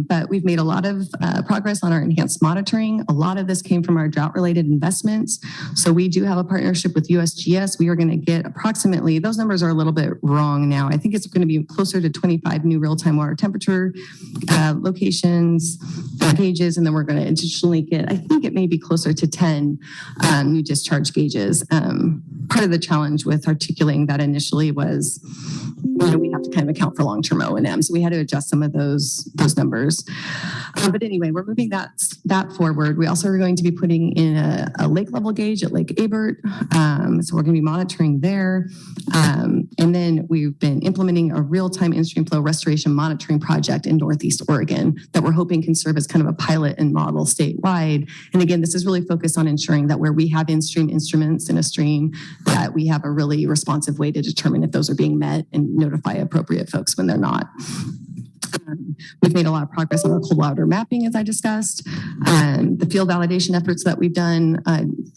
But we've made a lot of progress on our enhanced monitoring. A lot of this came from our drought-related investments. So we do have a partnership with USGS. We are going to get approximately, those numbers are a little bit wrong now. I think it's going to be closer to 25 new real-time water temperature locations, gauges, and then we're going to additionally get, I think it may be closer to 10 new discharge gauges. Part of the challenge with articulating that initially was, we have to kind of account for long-term O&M. So we had to adjust some of those numbers. But anyway, we're moving that forward. We also are going to be putting in a lake level gauge at Lake Abert. So we're going to be monitoring there. And then we've been implementing a real-time in-stream flow restoration monitoring project in Northeast Oregon that we're hoping can serve as kind of a pilot and model statewide. And again, this is really focused on ensuring that where we have in-stream instruments in a stream, that we have a really responsive way to determine if those are being met and notify appropriate folks when they're not. We've made a lot of progress on our cold water mapping, as I discussed. The field validation efforts that we've done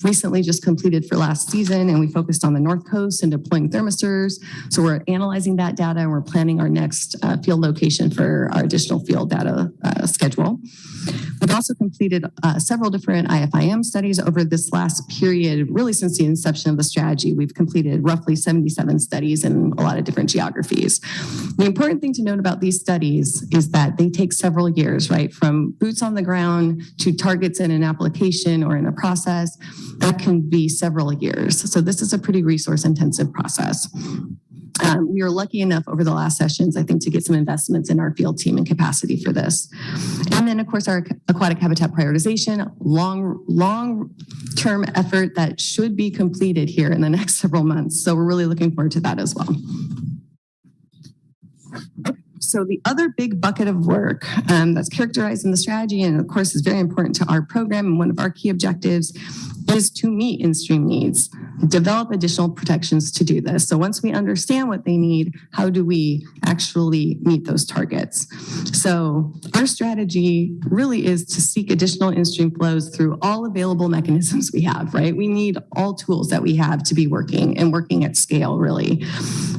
recently just completed for last season, and we focused on the North Coast and deploying thermistors. So we're analyzing that data, and we're planning our next field location for our additional field data schedule. We've also completed several different IFIM studies over this last period, really since the inception of the strategy. We've completed roughly 77 studies in a lot of different geographies. The important thing to note about these studies is that they take several years, right? From boots on the ground to targets in an application or in a process, that can be several years. So this is a pretty resource intensive process. We were lucky enough over the last sessions, I think, to get some investments in our field team and capacity for this. And then, of course, our aquatic habitat prioritization, long-term effort that should be completed here in the next several months. So we're really looking forward to that as well. So the other big bucket of work that's characterized in the strategy and, of course, is very important to our program and one of our key objectives is to meet in-stream needs, develop additional protections to do this. So once we understand what they need, how do we actually meet those targets? So our strategy really is to seek additional in-stream flows through all available mechanisms we have, right? We need all tools that we have to be working and working at scale, really.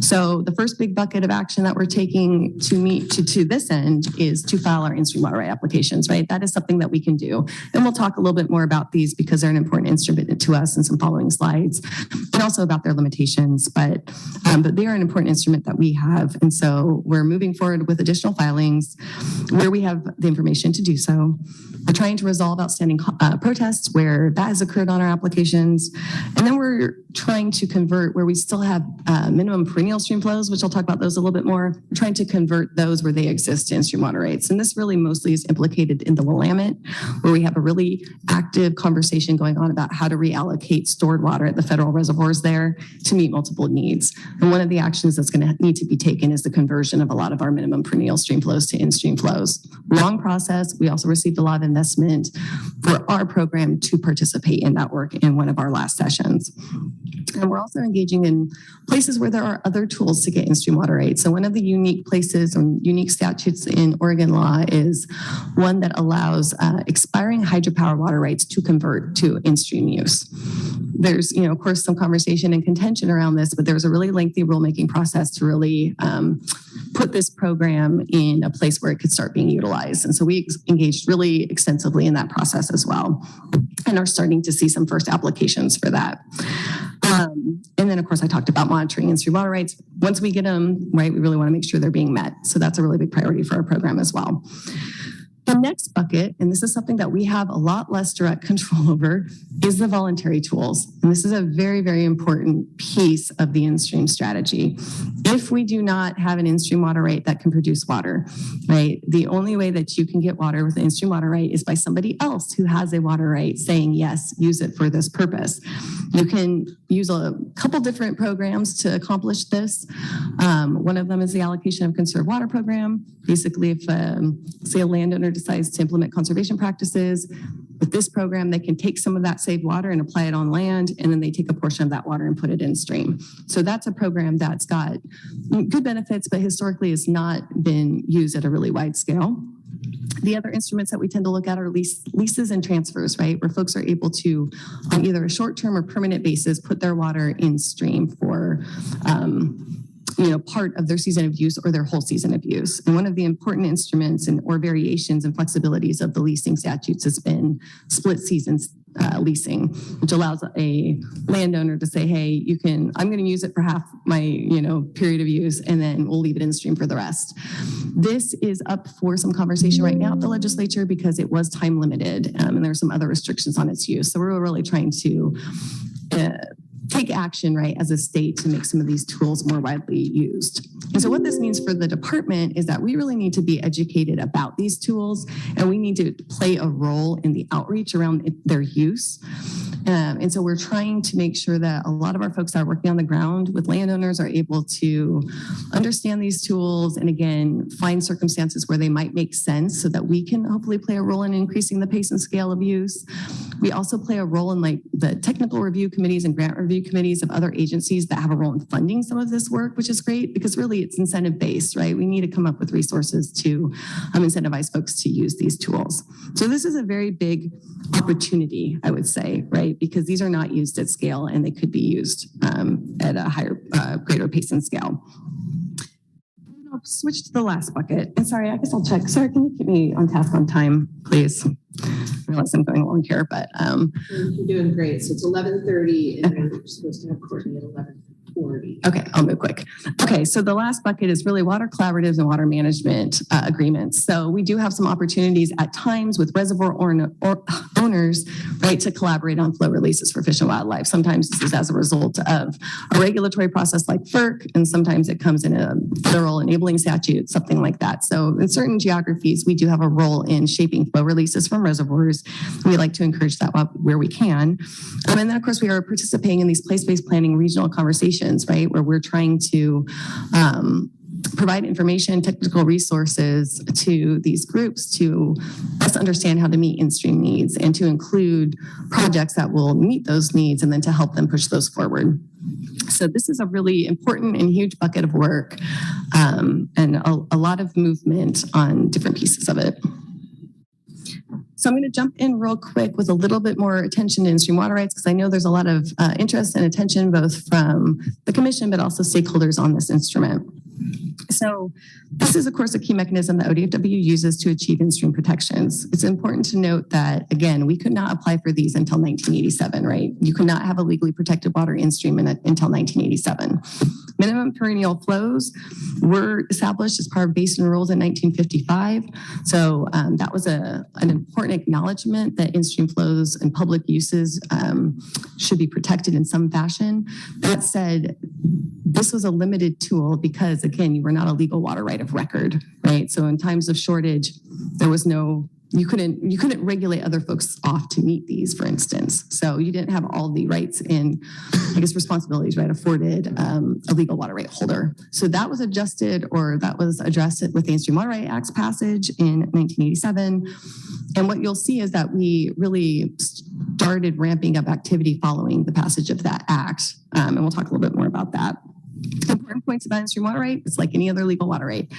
So the first big bucket of action that we're taking to meet to this end is to file our in-stream water right applications, right? That is something that we can do. And we'll talk a little bit more about these because they're an important instrument to us in some following slides, and also about their limitations, but they are an important instrument that we have. And so we're moving forward with additional filings where we have the information to do so. We're trying to resolve outstanding protests where that has occurred on our applications. And then we're trying to convert where we still have minimum perennial stream flows, which I'll talk about those a little bit more. We're trying to convert those where they exist to in-stream water rates. And this really mostly is implicated in the Willamette, where we have a really active conversation going on about how to reallocate stored water at the federal reservoirs there to meet multiple needs. And one of the actions that's going to need to be taken is the conversion of a lot of our minimum perennial stream flows to in-stream flows. Long process. We also received a lot of investment for our program to participate in that work in one of our last sessions. And we're also engaging in places where there are other tools to get in-stream water rates. So one of the unique places and unique statutes in Oregon law is one that allows expiring hydropower water rights to convert to in-stream use. There's, of course, some conversation and contention around this, but there's a really lengthy rulemaking process to really put this program in a place where it could start being utilized. And so we engaged really extensively in that process as well, and are starting to see some first applications for that. And then, of course, I talked about monitoring in-stream water rights. Once we get them, right, we really want to make sure they're being met. So that's a really big priority for our program as well. The next bucket, and this is something that we have a lot less direct control over, is the voluntary tools. And this is a very, very important piece of the in-stream strategy. If we do not have an in-stream water right that can produce water, right, the only way that you can get water with an in-stream water right is by somebody else who has a water right saying, yes, use it for this purpose. You can use a couple different programs to accomplish this. One of them is the allocation of conserved water program. Basically, if, say, a landowner decides to implement conservation practices, with this program, they can take some of that saved water and apply it on land, and then they take a portion of that water and put it in stream. So that's a program that's got good benefits, but historically has not been used at a really wide scale. The other instruments that we tend to look at are leases and transfers, right? Where folks are able to, on either a short-term or permanent basis, put their water in stream for part of their season of use or their whole season of use. And one of the important instruments or variations and flexibilities of the leasing statutes has been split seasons leasing, which allows a landowner to say, hey, I'm going to use it for half my, period of use, and then we'll leave it in stream for the rest. This is up for some conversation right now at the legislature because it was time limited, and there are some other restrictions on its use. So we're really trying to take action, right, as a state to make some of these tools more widely used. And so what this means for the department is that we really need to be educated about these tools, and we need to play a role in the outreach around their use. And so we're trying to make sure that a lot of our folks that are working on the ground with landowners are able to understand these tools and, again, find circumstances where they might make sense so that we can hopefully play a role in increasing the pace and scale of use. We also play a role in the technical review committees and grant review committees of other agencies that have a role in funding some of this work, which is great because really it's incentive-based, right? We need to come up with resources to incentivize folks to use these tools. So this is a very big opportunity, I would say, right? Because these are not used at scale and they could be used at a higher, greater pace and scale. I'll I'll switch to the last bucket. And sorry, I guess I'll check. Sarah, can you keep me on task on time, please? I realize I'm going along here, but You're doing great. So it's 11:30 and then we're supposed to have Courtney at 11:40. okay, I'll move quick. Okay, so the last bucket is really water collaboratives and water management agreements. So we do have some opportunities at times with reservoir owners, right, to collaborate on flow releases for fish and wildlife. Sometimes this is as a result of a regulatory process like FERC, and sometimes it comes in a federal enabling statute, something like that. So in certain geographies, we do have a role in shaping flow releases from reservoirs. We like to encourage that where we can. And then, of course, we are participating in these place-based planning regional conversations, right, where we're trying to provide information, technical resources to these groups to best understand how to meet in-stream needs and to include projects that will meet those needs and then to help them push those forward. So this is a really important and huge bucket of work and a lot of movement on different pieces of it. So I'm going to jump in real quick with a little bit more attention to in-stream water rights because I know there's a lot of interest and attention both from the commission but also stakeholders on this instrument. So this is, of course, a key mechanism that ODFW uses to achieve in-stream protections. It's important to note that, again, we could not apply for these until 1987, right? You could not have a legally protected water in-stream until 1987. Minimum perennial flows were established as part of basin rules in 1955. So that was an important acknowledgement that in-stream flows and public uses should be protected in some fashion. That said, this was a limited tool because, again, you were not a legal water right of record, right? So in times of shortage, there was no, you couldn't regulate other folks off to meet these, for instance. So you didn't have all the rights and, I guess, responsibilities, right, afforded a legal water right holder. So that was adjusted, or that was addressed with the In-Stream Water Right Act's passage in 1987. And what you'll see is that we really started ramping up activity following the passage of that act. And we'll talk a little bit more about that. Important points about in-stream water right, it's like any other legal water right.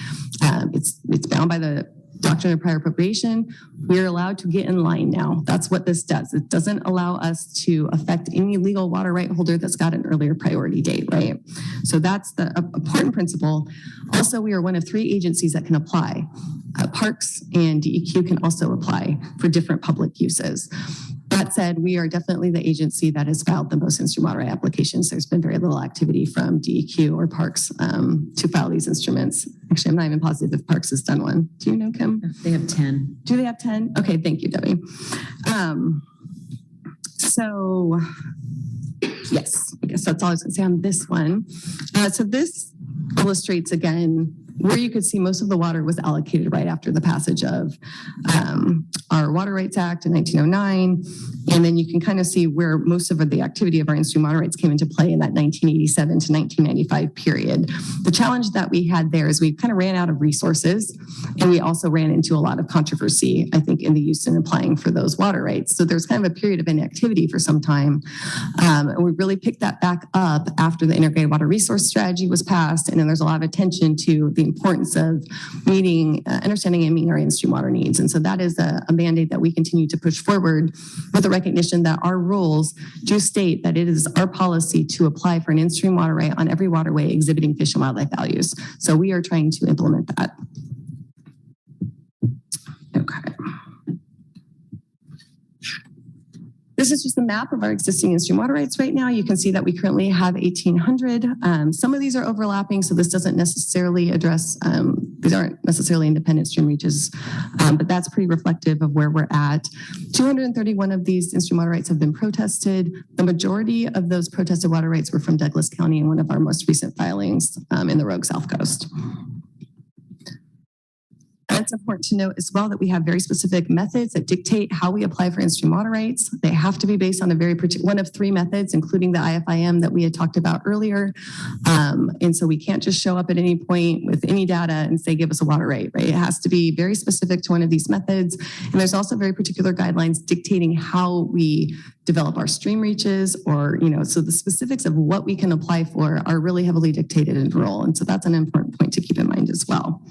It's bound by the doctrine of prior appropriation. We're allowed to get in line now. That's what this does. It doesn't allow us to affect any legal water right holder that's got an earlier priority date, right? So that's the important principle. Also, we are one of 3 agencies that can apply. Parks and DEQ can also apply for different public uses. That said, we are definitely the agency that has filed the most in-stream water right applications. There's been very little activity from DEQ or Parks to file these instruments. Actually, I'm not even positive if Parks has done one. Do you know, Kim? They have 10. Do they have 10? Okay, thank you, Debbie. So yes, I guess that's all I was going to say on this one. So this illustrates, again, where you could see most of the water was allocated right after the passage of our Water Rights Act in 1909. And then you can kind of see where most of the activity of our in-stream water rights came into play in that 1987 to 1995 period. The challenge that we had there is we kind of ran out of resources, and we also ran into a lot of controversy, I think, in the use and applying for those water rights. So there's kind of a period of inactivity for some time. And we really picked that back up after the Integrated Water Resource Strategy was passed. And then there's a lot of attention to the importance of understanding and meeting our in-stream water needs. And so that is a mandate that we continue to push forward with the recognition that our rules do state that it is our policy to apply for an in-stream water right on every waterway exhibiting fish and wildlife values. So we are trying to implement that. Okay. This is just a map of our existing in-stream water rights right now. You can see that we currently have 1,800. Some of these are overlapping, so this doesn't necessarily address, these aren't necessarily independent stream reaches, but that's pretty reflective of where we're at. 231 of these in-stream water rights have been protested. The majority of those protested water rights were from Douglas County in one of our most recent filings in the Rogue South Coast. It's important to note as well that we have very specific methods that dictate how we apply for in-stream water rights. They have to be based on a very particular one of 3 methods, including the IFIM that we had talked about earlier. And so we can't just show up at any point with any data and say, give us a water right? It has to be very specific to one of these methods. And there's also very particular guidelines dictating how we develop our stream reaches, or, so the specifics of what we can apply for are really heavily dictated in rule. And so that's an important point to keep in mind as well.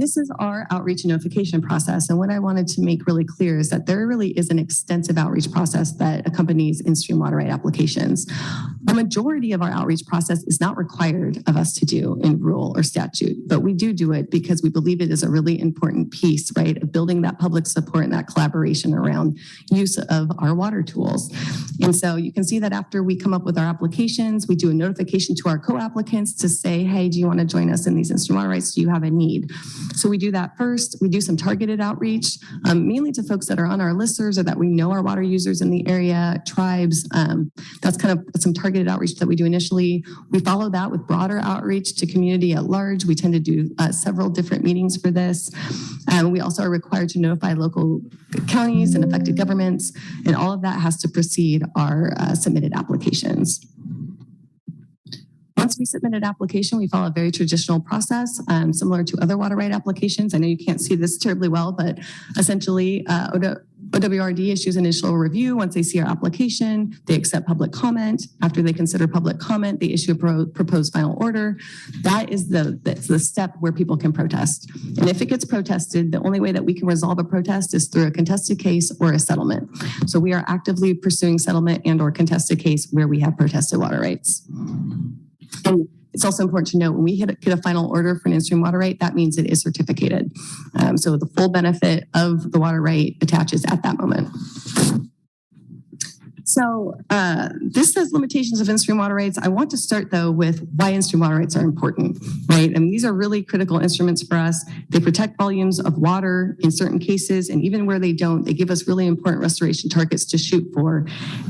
And this is our outreach and notification process. And what I wanted to make really clear is that there really is an extensive outreach process that accompanies in-stream water right applications. The majority of our outreach process is not required of us to do in rule or statute, but we do it because we believe it is a really important piece, right, of building that public support and that collaboration around use of our water tools. And so you can see that after we come up with our applications, we do a notification to our co-applicants to say, hey, do you want to join us in these in-stream water rights? Do you have a need? So we do that first. We do some targeted outreach, mainly to folks that are on our listservs or that we know are water users in the area, tribes. That's kind of some targeted outreach that we do initially. We follow that with broader outreach to community at large. We tend to do several different meetings for this. We also are required to notify local counties and affected governments, and all of that has to precede our submitted applications. Once we submit an application, we follow a very traditional process, similar to other water right applications. I know you can't see this terribly well, but essentially OWRD issues initial review. Once they see our application, they accept public comment. After they consider public comment, they issue a proposed final order. That is the step where people can protest. And if it gets protested, the only way that we can resolve a protest is through a contested case or a settlement. So we are actively pursuing settlement and or contested case where we have protested water rights. And it's also important to note when we get a final order for an in-stream water right, that means it is certificated. So the full benefit of the water right attaches at that moment. So this says limitations of in-stream water rights. I want to start though with why in-stream water rights are important, right? I mean, these are really critical instruments for us. They protect volumes of water in certain cases, and even where they don't, they give us really important restoration targets to shoot for.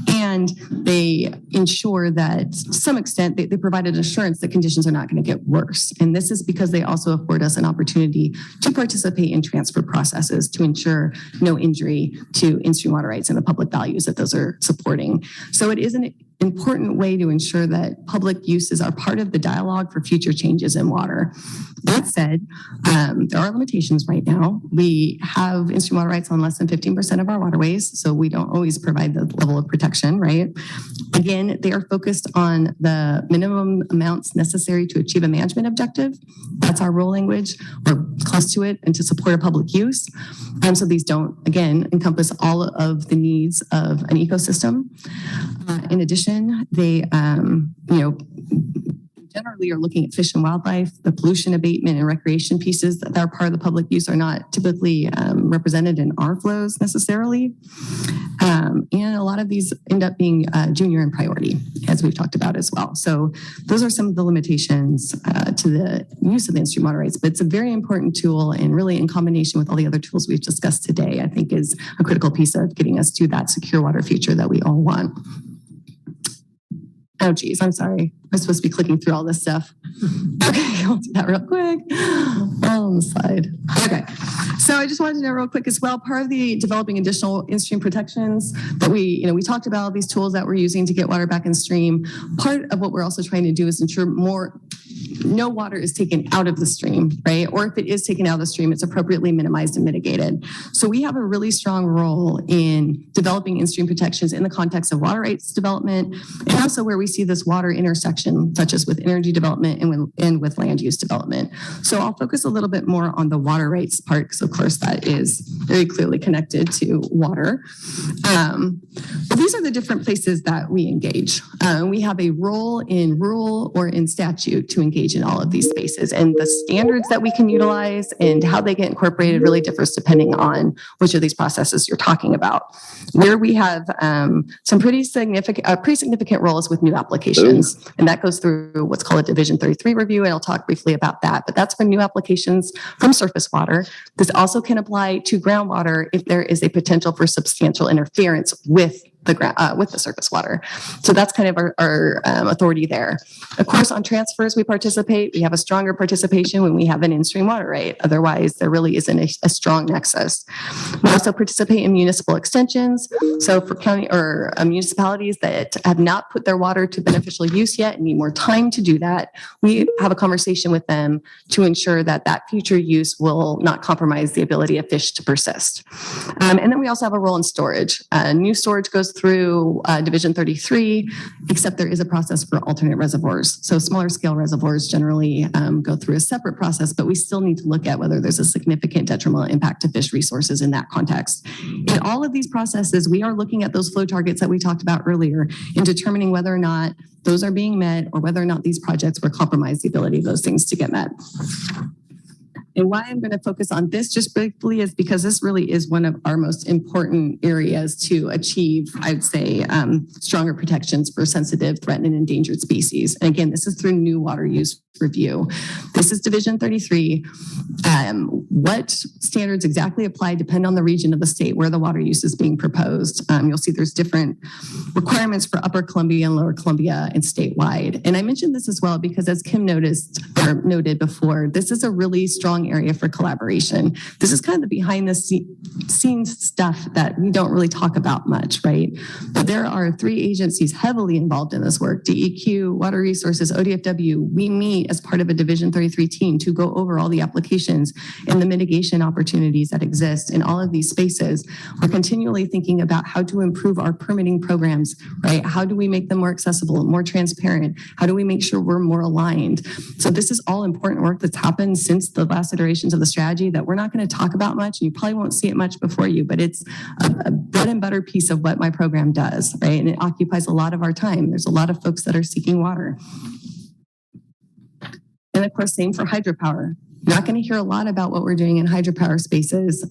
And they ensure that to some extent, they provide an assurance that conditions are not going to get worse. And this is because they also afford us an opportunity to participate in transfer processes to ensure no injury to in-stream water rights and the public values that those are supporting. So it is an important way to ensure that public uses are part of the dialogue for future changes in water. That said, there are limitations right now. We have in-stream water rights on less than 15% of our waterways, so we don't always provide the level of protection, right? Again, they are focused on the minimum amounts necessary to achieve a management objective. That's our rule language, or close to it, and to support a public use. So these don't, again, encompass all of the needs of an ecosystem. In addition, they, generally are looking at fish and wildlife. The pollution abatement and recreation pieces that are part of the public use are not typically represented in our flows necessarily. And a lot of these end up being junior in priority, as we've talked about as well. So those are some of the limitations to the use of the in-stream water rights, but it's a very important tool, and really in combination with all the other tools we've discussed today, I think is a critical piece of getting us to that secure water future that we all want. Oh, geez, I'm sorry. I'm supposed to be clicking through all this stuff. Okay, I'll do that real quick. On the slide. Okay, so I just wanted to know real quick as well, part of the developing additional in-stream protections that we talked about these tools that we're using to get water back in stream. Part of what we're also trying to do is ensure no water is taken out of the stream, right? Or if it is taken out of the stream, it's appropriately minimized and mitigated. So we have a really strong role in developing in-stream protections in the context of water rights development, and also where we see this water intersection, such as with energy development and with land use development. So I'll focus a little bit more on the water rights part, because of course that is very clearly connected to water. But these are the different places that we engage. We have a role in rule or in statute to engage in all of these spaces, and the standards that we can utilize and how they get incorporated really differs depending on which of these processes you're talking about. Where we have some pretty significant roles with new applications, and that goes through what's called a Division 33 review, and I'll talk briefly about that, but that's for new applications from surface water. This also can apply to groundwater if there is a potential for substantial interference with the surface water. So that's kind of our authority there. Of course, on transfers, we participate. We have a stronger participation when we have an in-stream water right. Otherwise, there really isn't a strong nexus. We also participate in municipal extensions. So for county or municipalities that have not put their water to beneficial use yet and need more time to do that, we have a conversation with them to ensure that that future use will not compromise the ability of fish to persist. And then we also have a role in storage. New storage goes goes through Division 33, except there is a process for alternate reservoirs. So smaller scale reservoirs generally go through a separate process, but we still need to look at whether there's a significant detrimental impact to fish resources in that context. In all of these processes, we are looking at those flow targets that we talked about earlier and determining whether or not those are being met or whether or not these projects will compromise the ability of those things to get met. And why I'm going to focus on this just briefly is because this really is one of our most important areas to achieve, I'd say, stronger protections for sensitive, threatened, and endangered species. And again, this is through new water use review. This is Division 33. What standards exactly apply depend on the region of the state where the water use is being proposed. You'll see there's different requirements for Upper Columbia and Lower Columbia and statewide. And I mentioned this as well because as Kim noted before, this is a really strong area for collaboration. This is kind of the behind the scenes stuff that we don't really talk about much, right? But there are 3 agencies heavily involved in this work: DEQ, Water Resources, ODFW. We meet as part of a Division 33 team to go over all the applications and the mitigation opportunities that exist in all of these spaces. We're continually thinking about how to improve our permitting programs, right? How do we make them more accessible, more transparent? How do we make sure we're more aligned? So this is all important work that's happened since the last iterations of the strategy that we're not going to talk about much. And you probably won't see it much before you, but it's a bread and butter piece of what my program does, right? And it occupies a lot of our time. There's a lot of folks that are seeking water. And of course, same for hydropower. Not going to hear a lot about what we're doing in hydropower spaces,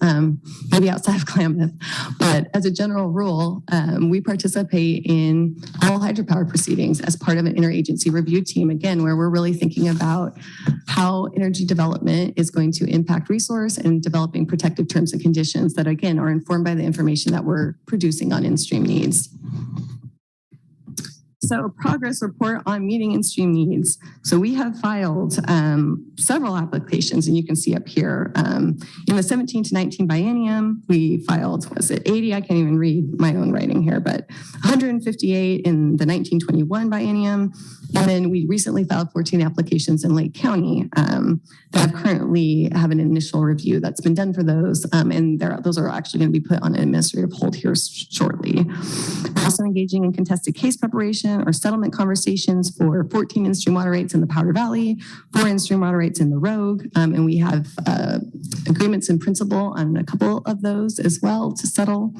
maybe outside of Klamath. But as a general rule, we participate in all hydropower proceedings as part of an interagency review team, again, where we're really thinking about how energy development is going to impact resource and developing protective terms and conditions that, again, are informed by the information that we're producing on in-stream needs. So progress report on meeting in-stream needs. So we have filed several applications, and you can see up here. In the 17 to 19 biennium, we filed, was it 80? I can't even read my own writing here, but 158 in the 1921 biennium. And then we recently filed 14 applications in Lake County that currently have an initial review that's been done for those. And those are actually going to be put on an administrative hold here shortly. We're also engaging in contested case preparation or settlement conversations for 14 in-stream water rights in the Powder Valley, 4 in-stream water rights in the Rogue. And we have agreements in principle on a couple of those as well to settle.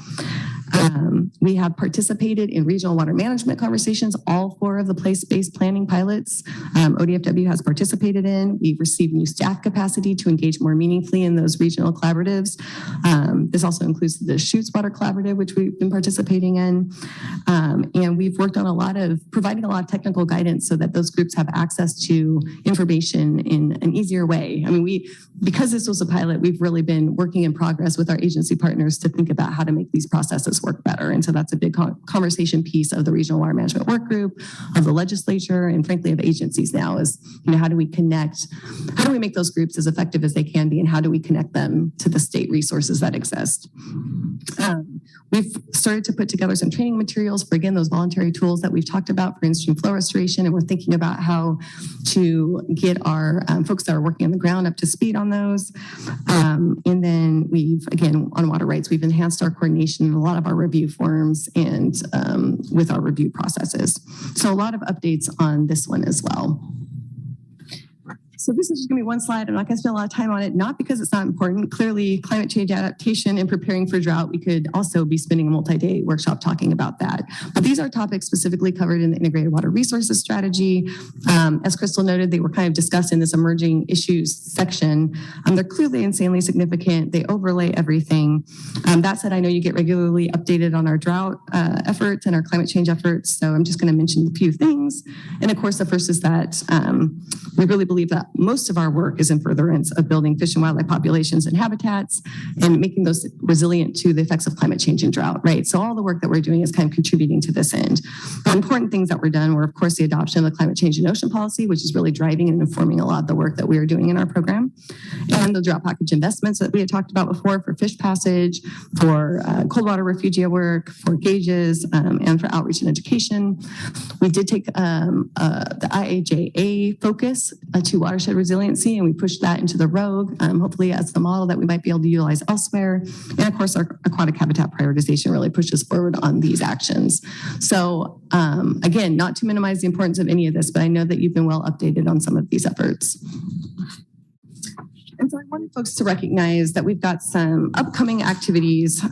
We have participated in regional water management conversations, all 4 of the place-based planning pilots ODFW has participated in. We've received new staff capacity to engage more meaningfully in those regional collaboratives. This also includes the Chutes Water Collaborative, which we've been participating in. And we've worked on providing a lot of technical guidance so that those groups have access to information in an easier way. I mean, because this was a pilot, we've really been working in progress with our agency partners to think about how to make these processes work better. And so that's a big conversation piece of the Regional Water Management Work Group, of the legislature, and frankly of agencies now is, how do we make those groups as effective as they can be, and how do we connect them to the state resources that exist? We've started to put together some training materials for, again, those voluntary tools that we've talked about for in-stream flow restoration, and we're thinking about how to get our folks that are working on the ground up to speed on those. And then again, on water rights, we've enhanced our coordination in a lot of our review forums and with our review processes. So a lot of updates on this one as well. So this is just going to be one slide. I'm not going to spend a lot of time on it, not because it's not important. Clearly, climate change adaptation and preparing for drought, we could also be spending a multi-day workshop talking about that. But these are topics specifically covered in the Integrated Water Resources Strategy. As Crystal noted, they were kind of discussed in this emerging issues section. They're clearly insanely significant. They overlay everything. That said, I know you get regularly updated on our drought efforts and our climate change efforts. So I'm just going to mention a few things. And of course, the first is that we really believe that most of our work is in furtherance of building fish and wildlife populations and habitats and making those resilient to the effects of climate change and drought, right? So all the work that we're doing is kind of contributing to this end. The important things that were done were, of course, the adoption of the climate change and ocean policy, which is really driving and informing a lot of the work that we are doing in our program. program, and the drought package investments that we had talked about before for fish passage, for cold water refugee work, for gauges, and for outreach and education. We did take the IAJA focus to watershed resiliency, and we pushed that into the Rogue, hopefully as the model that we might be able to utilize elsewhere. And of course, our aquatic habitat prioritization really pushes forward on these actions. So again, not to minimize the importance of any of this, but I know that you've been well updated on some of these efforts. And so I wanted folks to recognize that we've got some upcoming activities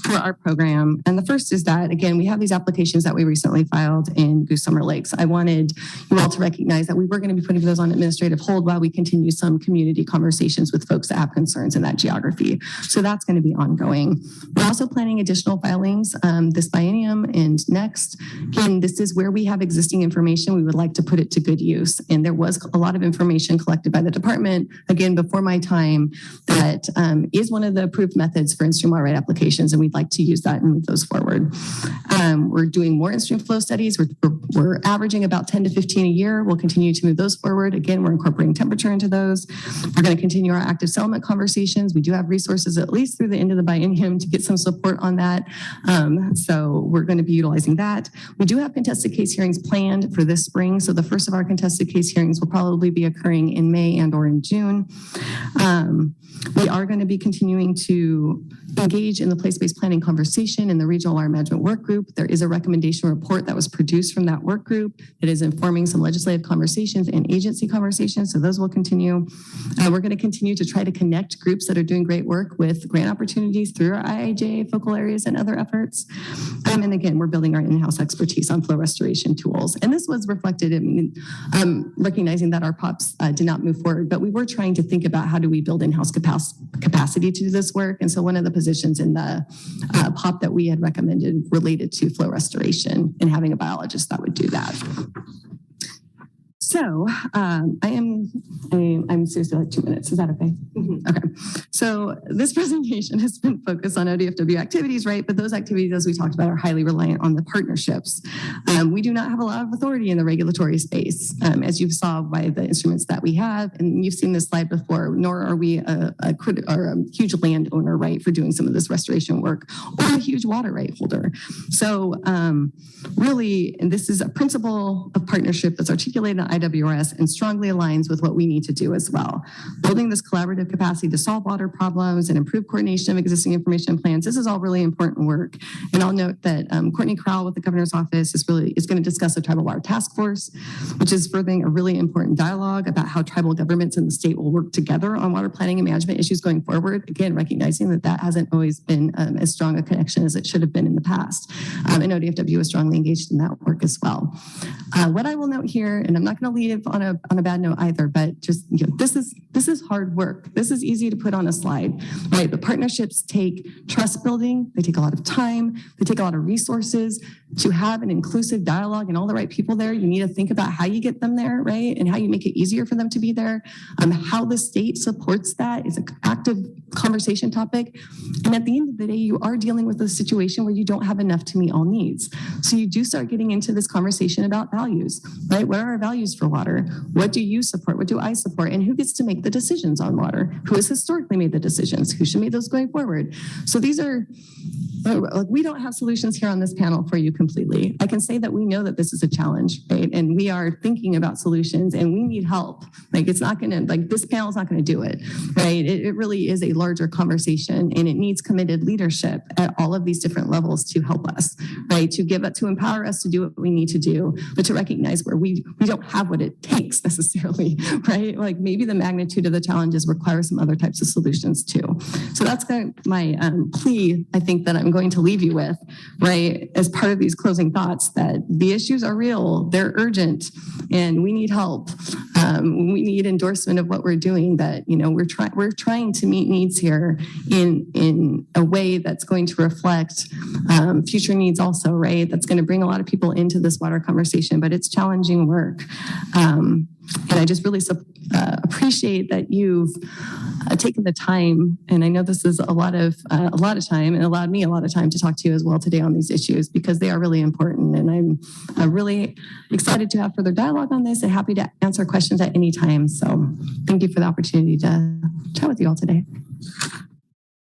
for our program. And the first is that, again, we have these applications that we recently filed in Goose Summer Lakes. I wanted you all to recognize that we were going to be putting those on administrative hold while we continue some community conversations with folks that have concerns in that geography. So that's going to be ongoing. We're also planning additional filings this biennium and next. Again, this is where we have existing information. We would like to put it to good use. And there was a lot of information collected by the department, again, before my time, that is one of the approved methods for in-stream water right applications. And we'd like to use that and move those forward. We're doing more in-stream flow studies. We're averaging about 10 to 15 a year. We'll continue to move those forward. Again, we're incorporating temperature into those. We're going to continue our active settlement conversations. We do have resources at least through the end of the biennium to get some support on that. So we're going to be utilizing that. We do have contested case hearings planned for this spring. So the first of our contested case hearings will probably be occurring in May and or in June. We are going to be continuing to engage in the place-based planning conversation in the Regional Water Management Work Group. There is a recommendation report that was produced from that work group that is informing some legislative conversations and agency conversations, so those will continue. We're going to continue to try to connect groups that are doing great work with grant opportunities through our IIJA focal areas and other efforts. And again, we're building our in-house expertise on flow restoration tools. And this was reflected in recognizing that our POPs did not move forward, but we were trying to think about how do we build in-house capacity to do this work. And so one of the positions in the POP that we had recommended related to flow restoration and having a biologist that would do that. So I'm seriously like 2 minutes. Is that okay? Mm-hmm. Okay. So this presentation has been focused on ODFW activities, right? But those activities, as we talked about, are highly reliant on the partnerships. We do not have a lot of authority in the regulatory space, as you saw by the instruments that we have. And you've seen this slide before, nor are we a huge landowner, right, for doing some of this restoration work, or a huge water right holder. So really, and this is a principle of partnership that's articulated in IWRS and strongly aligns with what we need to do as well. Building this collaborative capacity to solve water problems and improve coordination of existing information plans. This is all really important work. And I'll note that Courtney Crowell with the governor's office is going to discuss a tribal water task force, which is furthering a really important dialogue about how tribal governments in the state will work together on water planning and management issues going forward. Again, recognizing that that hasn't always been as strong a connection as it should have been in the past. And ODFW is strongly engaged in that work as well. What I will note here, and I'm not going to leave on a bad note either, but just, this is hard work. This is easy to put on a slide, right? But partnerships take trust building. They take a lot of time. They take a lot of resources. To have an inclusive dialogue and all the right people there, you need to think about how you get them there, right? And how you make it easier for them to be there. How the state supports that is an active conversation topic. And at the end of the day, you are dealing with a situation where you don't have enough to meet all needs. So you do start getting into this conversation about values, right? What are our values for water? What do you support? What do I support? And who gets to make the decisions on water? Who has historically made the decisions? Who should make those going forward? So these are, we don't have solutions here on this panel for you completely. I can say that we know that this is a challenge, right? And we are thinking about solutions and we need help. Like it's not gonna, like this panel is not gonna do it, right? It really is a larger conversation and it needs committed leadership at all of these different levels to help us, right? To empower us to do what we need to do, but to recognize where we don't have what it takes necessarily, right? Like maybe the magnitude of the challenges require some other types of solutions too. So that's kind of my plea, I think, that I'm going to leave you with, right? As part of these closing thoughts, that the issues are real, they're urgent, and we need help. We need endorsement of what we're doing, that, we're trying to meet needs here in a way that's going to reflect future needs also, right? That's going to bring a lot of people into this water conversation, but it's challenging work. And I just really appreciate that you've taken the time, and I know this is a lot of time, and allowed me a lot of time to talk to you as well today on these issues because they are really important. And I'm really excited to have further dialogue on this and happy to answer questions at any time. So thank you for the opportunity to chat with you all today.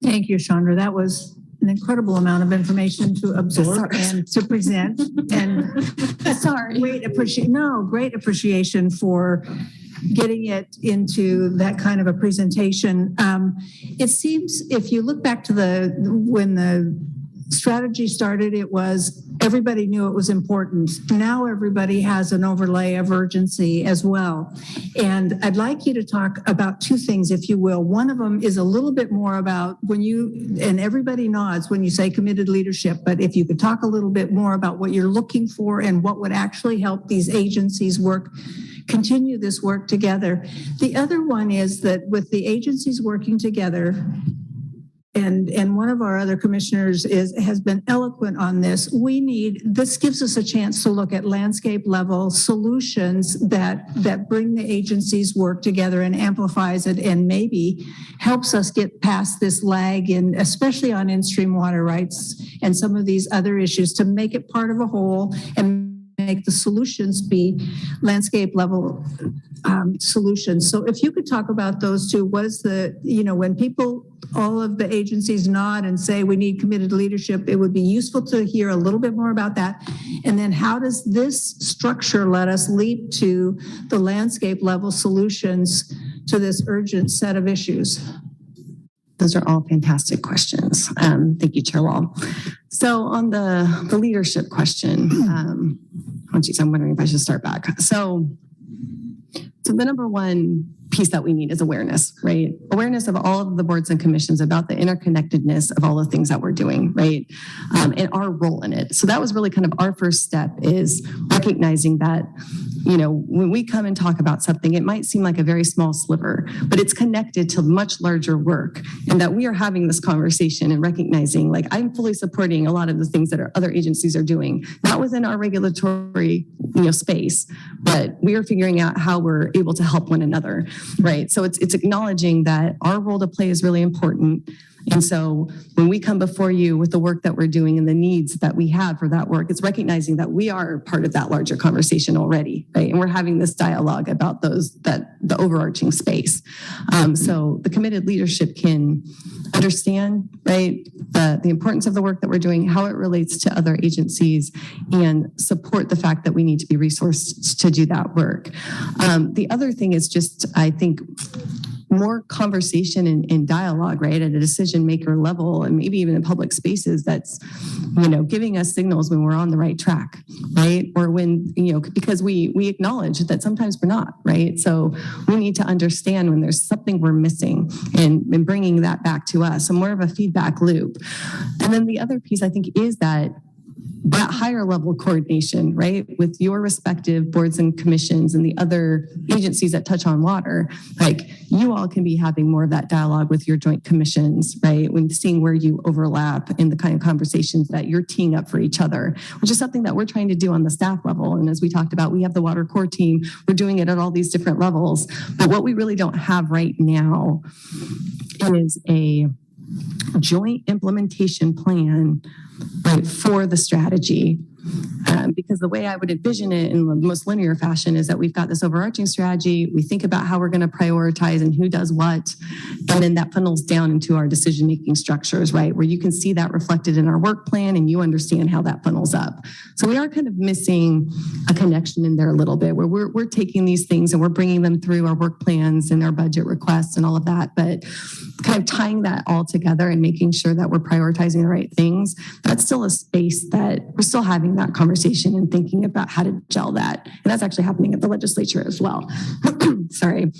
Thank you, Chandra. That was an incredible amount of information to absorb and to present. And Sorry. great appreciation for getting it into that kind of a presentation. It seems if you look back to when the strategy started, it was everybody knew it was important. Now everybody has an overlay of urgency as well. And I'd like you to talk about two things, if you will. One of them is a little bit more about and everybody nods when you say committed leadership, but if you could talk a little bit more about what you're looking for and what would actually help these agencies continue this work together. The other one is that with the agencies working together, and one of our other commissioners has been eloquent on this. This gives us a chance to look at landscape level solutions that bring the agencies work together and amplifies it and maybe helps us get past this lag especially on in-stream water rights and some of these other issues to make it part of a whole and make the solutions be landscape level solutions. So if you could talk about those two, when all of the agencies nod and say we need committed leadership, it would be useful to hear a little bit more about that. And then how does this structure let us leap to the landscape level solutions to this urgent set of issues? Those are all fantastic questions. Thank you, Chair Wall. So on the leadership question, I'm wondering if I should start back. So the number one piece that we need is awareness, right? Awareness of all of the boards and commissions about the interconnectedness of all the things that we're doing, right? And our role in it. So that was really kind of our first step, is recognizing that, when we come and talk about something, it might seem like a very small sliver, but it's connected to much larger work, and that we are having this conversation and recognizing, like, I'm fully supporting a lot of the things that other agencies are doing, not within our regulatory, space, but we are figuring out how we're able to help one another. Right. So it's acknowledging that our role to play is really important. And so when we come before you with the work that we're doing and the needs that we have for that work, it's recognizing that we are part of that larger conversation already. Right. And we're having this dialogue about the overarching space. So the committed leadership can understand, right, the importance of the work that we're doing, how it relates to other agencies, and support the fact that we need to be resourced to do that work. The other thing is just, I think, more conversation and dialogue, right, at a decision maker level, and maybe even in public spaces, that's, giving us signals when we're on the right track, right? Or when, because we acknowledge that sometimes we're not, right? So we need to understand when there's something we're missing and bringing that back to us. So more of a feedback loop. And then the other piece, I think, is that higher level coordination, right, with your respective boards and commissions and the other agencies that touch on water. Like, you all can be having more of that dialogue with your joint commissions, right, when seeing where you overlap in the kind of conversations that you're teeing up for each other, which is something that we're trying to do on the staff level. And as we talked about, we have the water core team. We're doing it at all these different levels. But what we really don't have right now is a joint implementation plan, right, for the strategy. Because the way I would envision it in the most linear fashion is that we've got this overarching strategy. We think about how we're going to prioritize and who does what. And then that funnels down into our decision-making structures, right? Where you can see that reflected in our work plan and you understand how that funnels up. So we are kind of missing a connection in there a little bit, where we're taking these things and we're bringing them through our work plans and our budget requests and all of that. But kind of tying that all together and making sure that we're prioritizing the right things, that's still a space that we're still having that conversation and thinking about how to gel that. And that's actually happening at the legislature as well. Sorry.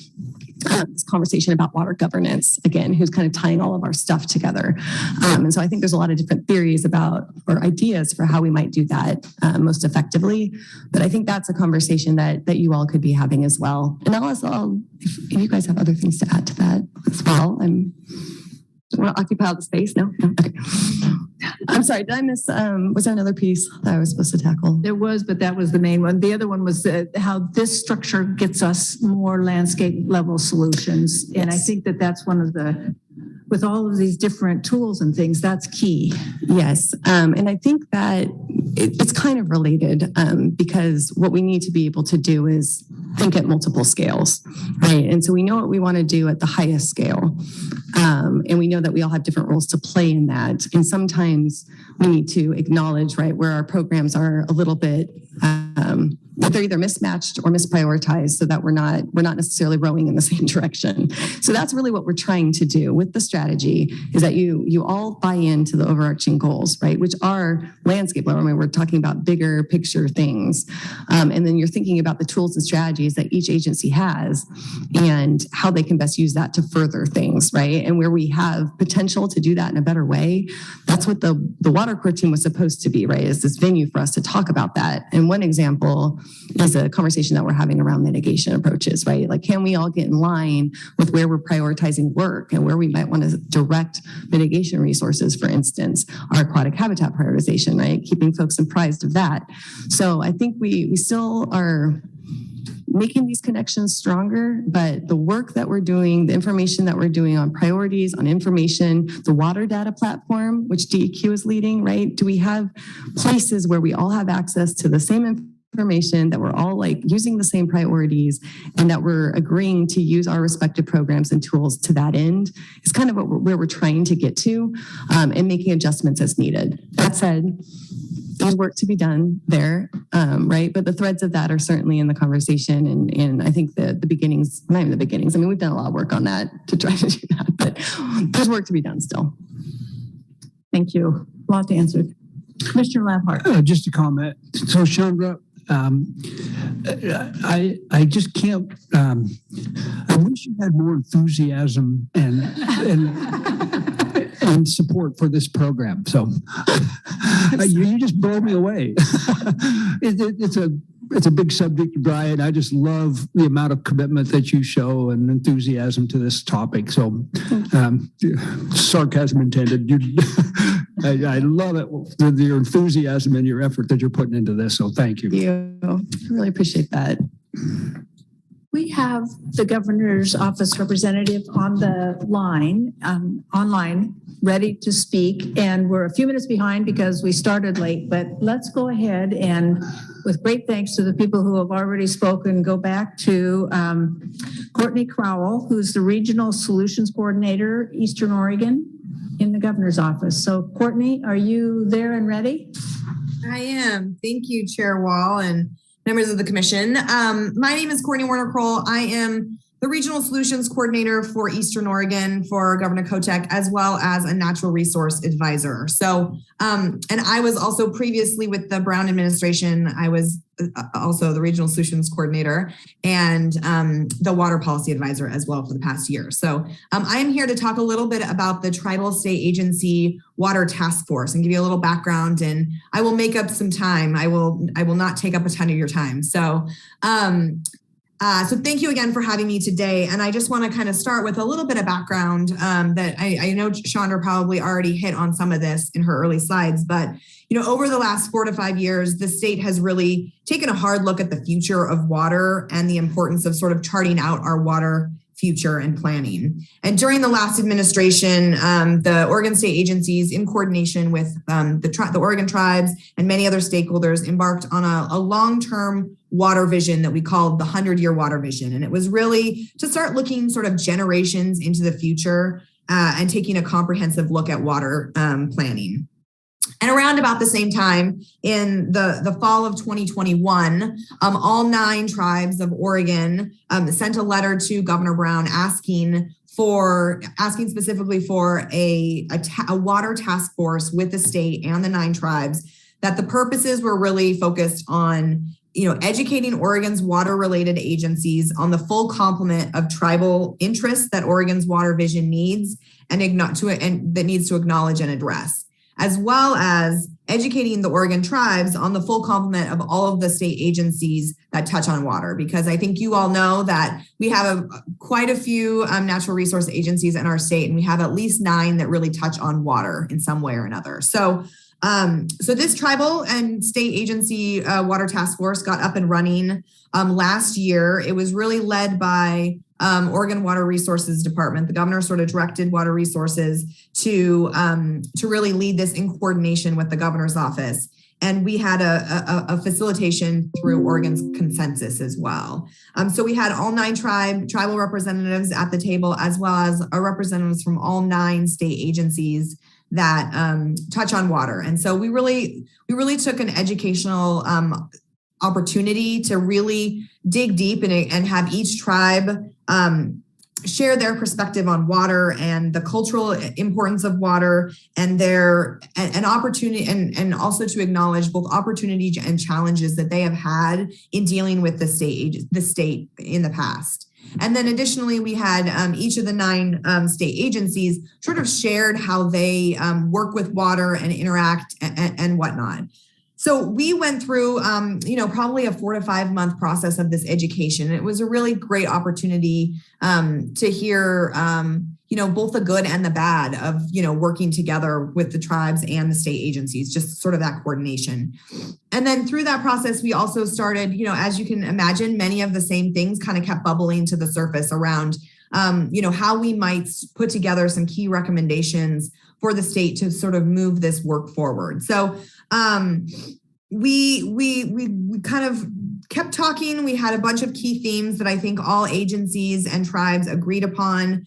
This conversation about water governance, again, who's kind of tying all of our stuff together. And so I think there's a lot of different theories about, or ideas for how we might do that most effectively. But I think that's a conversation that you all could be having as well. And if you guys have other things to add to that as well, want to occupy the space? No? Okay. I'm sorry, did I miss, was there another piece that I was supposed to tackle? There was, but that was the main one. The other one was how this structure gets us more landscape level solutions. And I think that that's one of the, with all of these different tools and things, that's key. Yes, and I think that it's kind of related because what we need to be able to do is think at multiple scales, right? And so we know what we want to do at the highest scale. And we know that we all have different roles to play in that. And sometimes we need to acknowledge, right, where our programs are a little bit, they're either mismatched or misprioritized so that we're not necessarily rowing in the same direction. So that's really what we're trying to do with the strategy is that you all buy into the overarching goals, right, which are landscape level. I mean, we're talking about bigger picture things. And then you're thinking about the tools and strategies that each agency has and how they can best use that to further things, right? And where we have potential to do that in a better way, that's what the Water Corps team was supposed to be, right? Is this venue for us to talk about that. And one example is a conversation that we're having around mitigation approaches, right? Like, can we all get in line with where we're prioritizing work and where we might want to direct mitigation resources, for instance, our aquatic habitat prioritization, right? Keeping folks apprised of that. So I think we still are making these connections stronger, but the work that we're doing, the information that we're doing on priorities, on information, the water data platform, which DEQ is leading, right? Do we have places where we all have access to the same information, that we're all like using the same priorities, and that we're agreeing to use our respective programs and tools to that end is kind of where we're trying to get to, and making adjustments as needed. That said, there's work to be done there, right? But the threads of that are certainly in the conversation. And I think the beginnings, not even the beginnings, I mean, we've done a lot of work on that to try to do that, but there's work to be done still. Thank you. A lot to answer. Commissioner Lampard. Just a comment. So Chandra, I just can't, I wish you had more enthusiasm and support for this program. So you just blow me away. It's a big subject, Brian. I just love the amount of commitment that you show and enthusiasm to this topic. So sarcasm intended. I love it, your enthusiasm and your effort that you're putting into this. So thank you. I really appreciate that. We have the governor's office representative on the line, online, ready to speak. And we're a few minutes behind because we started late, but let's go ahead and with great thanks to the people who have already spoken, go back to Courtney Crowell, who's the Regional Solutions Coordinator, Eastern Oregon, in the governor's office. So Courtney, are you there and ready? I am. Thank you, Chair Wall and members of the commission. My name is Courtney Warner Kroll. I am the Regional Solutions Coordinator for Eastern Oregon for Governor Kotek, as well as a natural resource advisor. So, and I was also previously with the Brown administration. I was also the Regional Solutions Coordinator and the Water Policy Advisor as well for the past year. So I am here to talk a little bit about the Tribal State Agency Water Task Force and give you a little background, and I will make up some time. I will not take up a ton of your time. So so thank you again for having me today. And I just want to kind of start with a little bit of background that I know Chandra probably already hit on some of this in her early slides, but over the last 4 to 5 years, the state has really taken a hard look at the future of water and the importance of sort of charting out our water future and planning. And during the last administration, the Oregon state agencies, in coordination with the Oregon tribes and many other stakeholders, embarked on a long-term water vision that we called the 100-year water vision. And it was really to start looking sort of generations into the future and taking a comprehensive look at water planning. And around about the same time, in the fall of 2021, all 9 tribes of Oregon sent a letter to Governor Brown asking specifically for a water task force with the state and the 9 tribes, that the purposes were really focused on educating Oregon's water-related agencies on the full complement of tribal interests that Oregon's water vision needs and that needs to acknowledge and address, as well as educating the Oregon tribes on the full complement of all of the state agencies that touch on water. Because I think you all know that we have quite a few natural resource agencies in our state, and we have at least 9 that really touch on water in some way or another. So So this tribal and state agency water task force got up and running last year. It was really led by Oregon Water Resources Department. The governor sort of directed Water Resources to really lead this in coordination with the governor's office. And we had a facilitation through Oregon's consensus as well. So we had all 9 tribal representatives at the table, as well as representatives from all 9 state agencies that touch on water. And so we really took an educational opportunity to really dig deep and have each tribe share their perspective on water and the cultural importance of water and their an opportunity and also to acknowledge both opportunities and challenges that they have had in dealing with the state in the past. And then additionally, we had each of the 9 state agencies sort of shared how they work with water and interact and whatnot. So we went through, probably a 4 to 5 month process of this education. It was a really great opportunity to hear, both the good and the bad of, working together with the tribes and the state agencies, just sort of that coordination. And then through that process, we also started, as you can imagine, many of the same things kind of kept bubbling to the surface around, how we might put together some key recommendations for the state to sort of move this work forward. So we kind of kept talking. We had a bunch of key themes that I think all agencies and tribes agreed upon.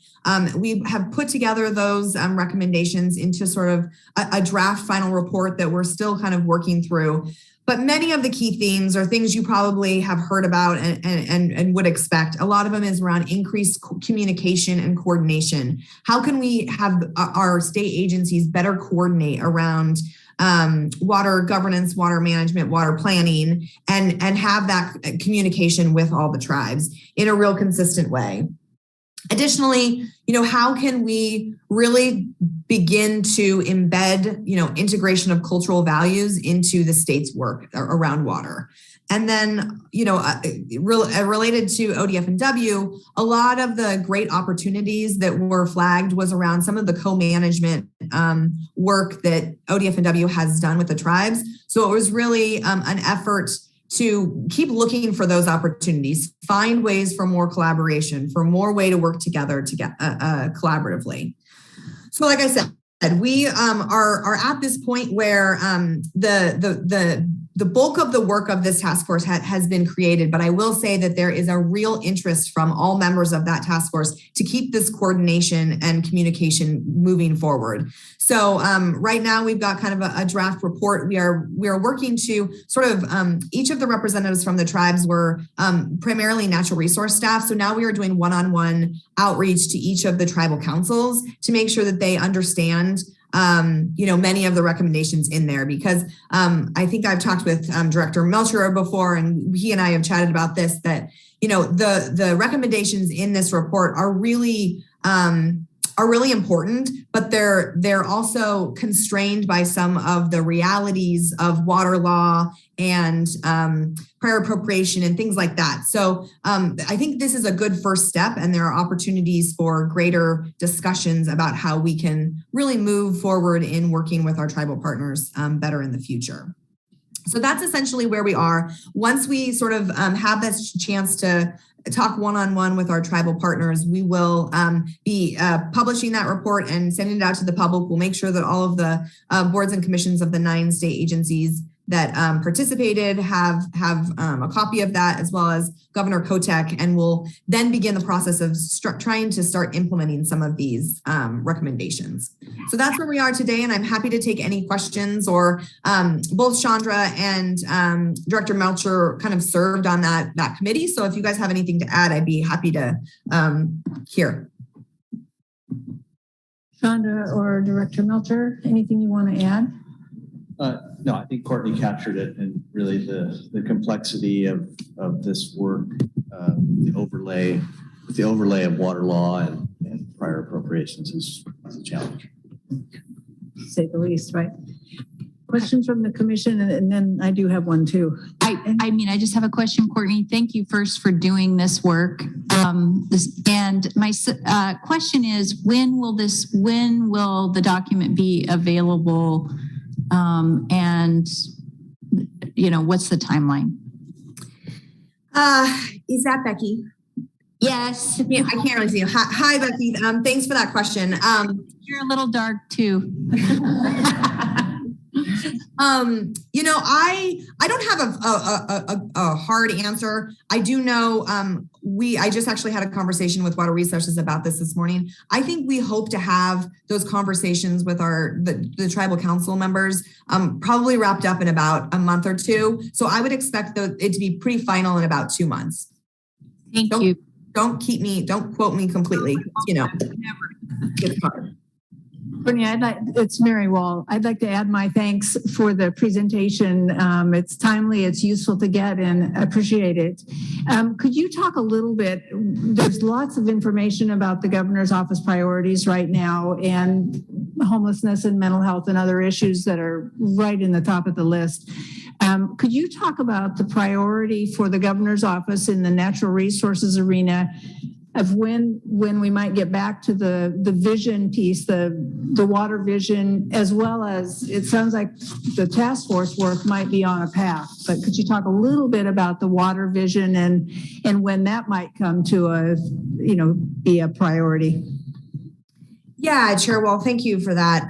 We have put together those recommendations into sort of a draft final report that we're still kind of working through. But many of the key themes are things you probably have heard about and would expect. A lot of them is around increased communication and coordination. How can we have our state agencies better coordinate around water governance, water management, water planning, and have that communication with all the tribes in a real consistent way? Additionally, how can we really begin to embed, integration of cultural values into the state's work around water? And then, related to ODF&W, a lot of the great opportunities that were flagged was around some of the co-management work that ODF&W has done with the tribes. So it was really an effort to keep looking for those opportunities, find ways for more collaboration, for more way to work together to get collaboratively. So like I said, we are at this point where the bulk of the work of this task force has been created, but I will say that there is a real interest from all members of that task force to keep this coordination and communication moving forward. So right now we've got kind of a draft report. We are working to sort of each of the representatives from the tribes were primarily natural resource staff. So now we are doing one-on-one outreach to each of the tribal councils to make sure that they understand many of the recommendations in there, because I think I've talked with Director Melcher before, and he and I have chatted about this, that, the recommendations in this report are really important, but they're also constrained by some of the realities of water law and prior appropriation and things like that. So I think this is a good first step, and there are opportunities for greater discussions about how we can really move forward in working with our tribal partners better in the future. So that's essentially where we are. Once we sort of have this chance to talk one-on-one with our tribal partners, we will be publishing that report and sending it out to the public. We'll make sure that all of the boards and commissions of the 9 state agencies that participated have a copy of that, as well as Governor Kotek, and we'll then begin the process of trying to start implementing some of these recommendations. So that's where we are today, and I'm happy to take any questions, or both Chandra and Director Melcher kind of served on that committee. So if you guys have anything to add, I'd be happy to hear. Chandra or Director Melcher, anything you want to add? No, I think Courtney captured it, and really the complexity of this work, the overlay of water law and prior appropriations is a challenge. To say the least, right? Questions from the commission, and then I do have one too. I just have a question, Courtney. Thank you first for doing this work. And my question is, when will the document be available And, what's the timeline? Is that Becky? Yes. Yeah, I can't really see you. Hi, Becky. Thanks for that question. You're a little dark too. I don't have a hard answer. I do know I just actually had a conversation with Water Resources about this morning. I think we hope to have those conversations with the tribal council members probably wrapped up in about a month or two. So I would expect it to be pretty final in about 2 months. Thank you. Don't quote me completely. It's hard. Courtney, it's Mary Wall. I'd like to add my thanks for the presentation. It's timely, it's useful to get, and appreciate it. Could you talk a little bit? There's lots of information about the governor's office priorities right now, and homelessness and mental health and other issues that are right in the top of the list. Could you talk about the priority for the governor's office in the natural resources arena of when we might get back to the vision piece, the water vision, as well as it sounds like the task force work might be on a path, but could you talk a little bit about the water vision and when that might come to be a priority? Yeah, Chair Wall, thank you for that.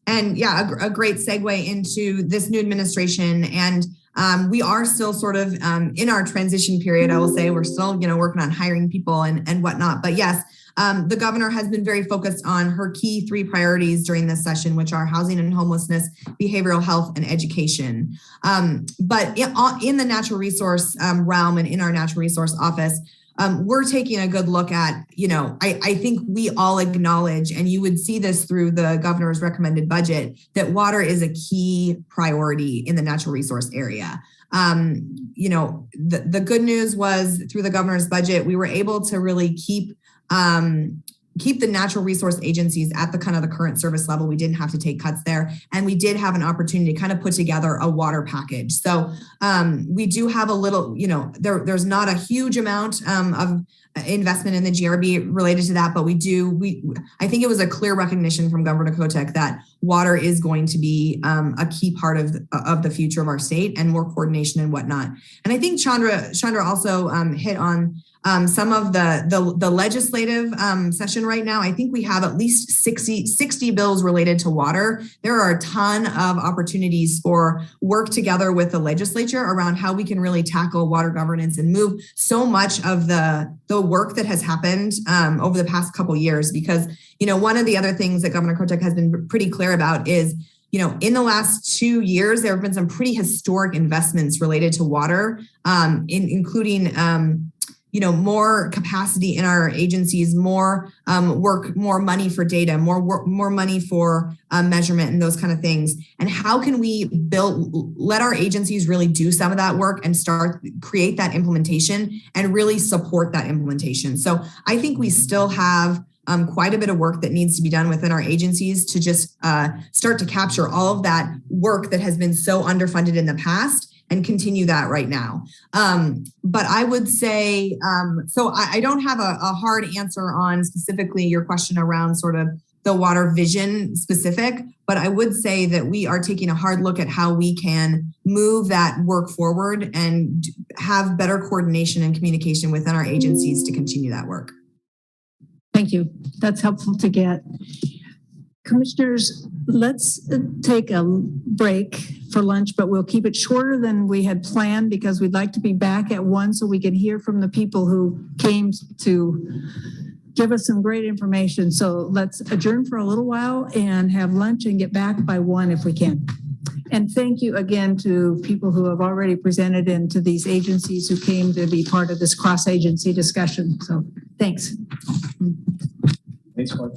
And yeah, a great segue into this new administration. And we are still sort of in our transition period. I will say we're still, working on hiring people and whatnot. But yes, the governor has been very focused on her key 3 priorities during this session, which are housing and homelessness, behavioral health, and education. But in the natural resource realm and in our natural resource office, we're taking a good look at, I think we all acknowledge, and you would see this through the governor's recommended budget, that water is a key priority in the natural resource area. The good news was through the governor's budget, we were able to really keep the natural resource agencies at the kind of the current service level. We didn't have to take cuts there. And we did have an opportunity to kind of put together a water package. So we do have a little, there's not a huge amount of investment in the GRB related to that, but I think it was a clear recognition from Governor Kotek that water is going to be a key part of the future of our state, and more coordination and whatnot. And I think Chandra also hit on some of the legislative session right now. I think we have at least 60 bills related to water. There are a ton of opportunities for work together with the legislature around how we can really tackle water governance and move so much of the work that has happened over the past couple of years. Because, one of the other things that Governor Kotek has been pretty clear about is, in the last 2 years, there have been some pretty historic investments related to water, including more capacity in our agencies, more work, more money for data, more money for measurement and those kind of things. And how can we let our agencies really do some of that work and create that implementation and really support that implementation? So I think we still have quite a bit of work that needs to be done within our agencies to just start to capture all of that work that has been so underfunded in the past and continue that right now. But I would say, so I don't have a hard answer on specifically your question around sort of the water vision specific, but I would say that we are taking a hard look at how we can move that work forward and have better coordination and communication within our agencies to continue that work. Thank you. That's helpful to get. Commissioners, let's take a break for lunch, but we'll keep it shorter than we had planned because we'd like to be back at 1 so we can hear from the people who came to give us some great information. So let's adjourn for a little while and have lunch and get back by 1 if we can. And thank you again to people who have already presented and to these agencies who came to be part of this cross-agency discussion. So thanks. Thanks, Mark.